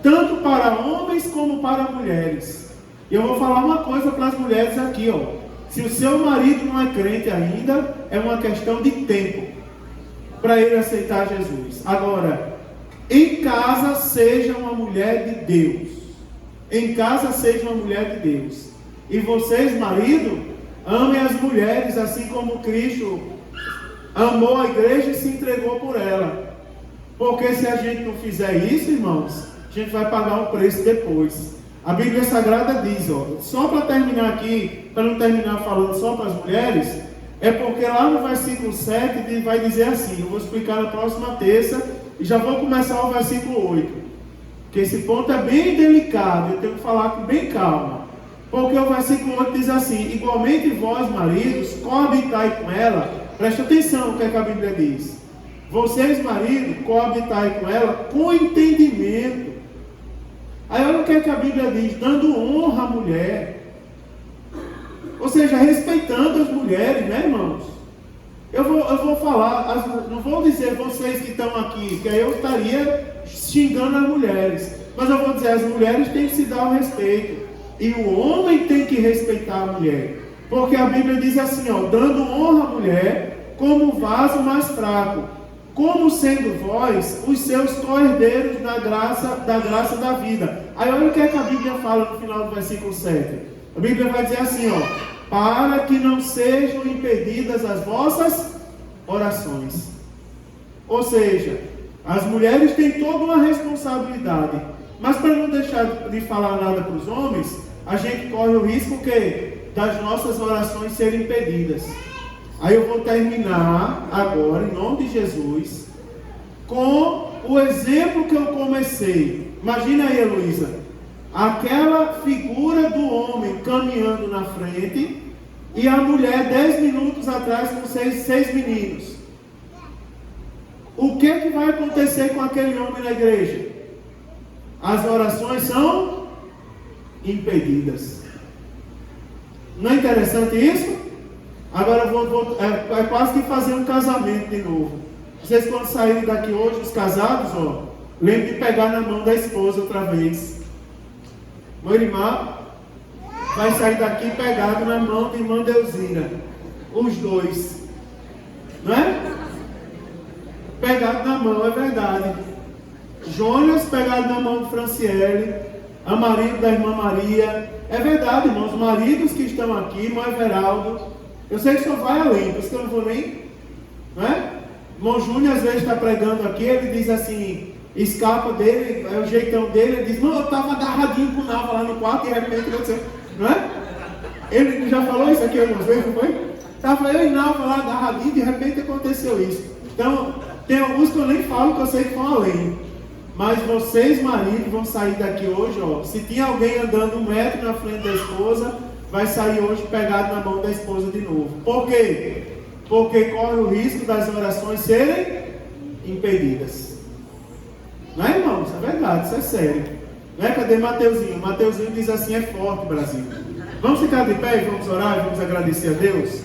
S1: Tanto para homens como para mulheres. E eu vou falar uma coisa para as mulheres aqui, ó. Se o seu marido não é crente ainda, é uma questão de tempo para ele aceitar Jesus. Agora, em casa seja uma mulher de Deus. Em casa seja uma mulher de Deus. E vocês, marido, amem as mulheres assim como Cristo amou a igreja e se entregou por ela. Porque se a gente não fizer isso, irmãos, a gente vai pagar um preço depois. A Bíblia Sagrada diz, ó, só para terminar aqui, para não terminar falando só para as mulheres, é porque lá no versículo 7 vai dizer assim, eu vou explicar na próxima terça, e já vou começar o versículo 8, que esse ponto é bem delicado, eu tenho que falar com bem calma, porque o versículo 8 diz assim, igualmente vós, maridos, coabitai com ela, preste atenção no que a Bíblia diz, vocês, maridos, coabitai com ela com entendimento. Aí olha o que a Bíblia diz, dando honra à mulher, ou seja, respeitando as mulheres, né, irmãos? Eu vou falar, não vou dizer vocês que estão aqui, que aí eu estaria xingando as mulheres, mas eu vou dizer, as mulheres têm que se dar o respeito, e o homem tem que respeitar a mulher, porque a Bíblia diz assim, ó, dando honra à mulher como vaso mais fraco, como sendo vós os seus co-herdeiros da graça da vida. Aí olha o que a Bíblia fala no final do versículo 7. A Bíblia vai dizer assim, ó, para que não sejam impedidas as vossas orações. Ou seja, as mulheres têm toda uma responsabilidade, mas para não deixar de falar nada para os homens, a gente corre o risco das nossas orações serem impedidas. Aí eu vou terminar agora, em nome de Jesus, com o exemplo que eu comecei. Imagina aí, Heloísa, aquela figura do homem caminhando na frente e a mulher 10 minutos atrás com seis meninos. O que vai acontecer com aquele homem na igreja? As orações são impedidas. Não é interessante isso? Agora é quase que fazer um casamento de novo. Vocês quando saírem daqui hoje, os casados, ó, lembrem de pegar na mão da esposa outra vez. Meu irmão vai sair daqui pegado na mão de irmã Deusina. Os dois. Não é? Pegado na mão, é verdade. Jonas pegado na mão de Franciele, a marido da irmã Maria. É verdade, irmãos, os maridos que estão aqui, irmão Everaldo. Eu sei que só vai além, por isso que eu não vou nem, né? Irmão Júnior às vezes está pregando aqui, ele diz assim, escapa dele, é o jeitão dele, ele diz, não, eu estava agarradinho com o Nava lá no quarto e de repente aconteceu, não é? Ele já falou isso aqui algumas vezes, não foi? Estava eu e Nava lá agarradinho e de repente aconteceu isso. Então, tem alguns que eu nem falo que eu sei que vão além. Mas vocês, maridos, vão sair daqui hoje, ó. Se tinha alguém andando 1 metro na frente da esposa, vai sair hoje pegado na mão da esposa de novo. Por quê? Porque corre o risco das orações serem impedidas. Não é, irmão? Isso é verdade, isso é sério. Não é? Cadê Mateuzinho? Mateuzinho diz assim, é forte, Brasil. Vamos ficar de pé e vamos orar e vamos agradecer a Deus?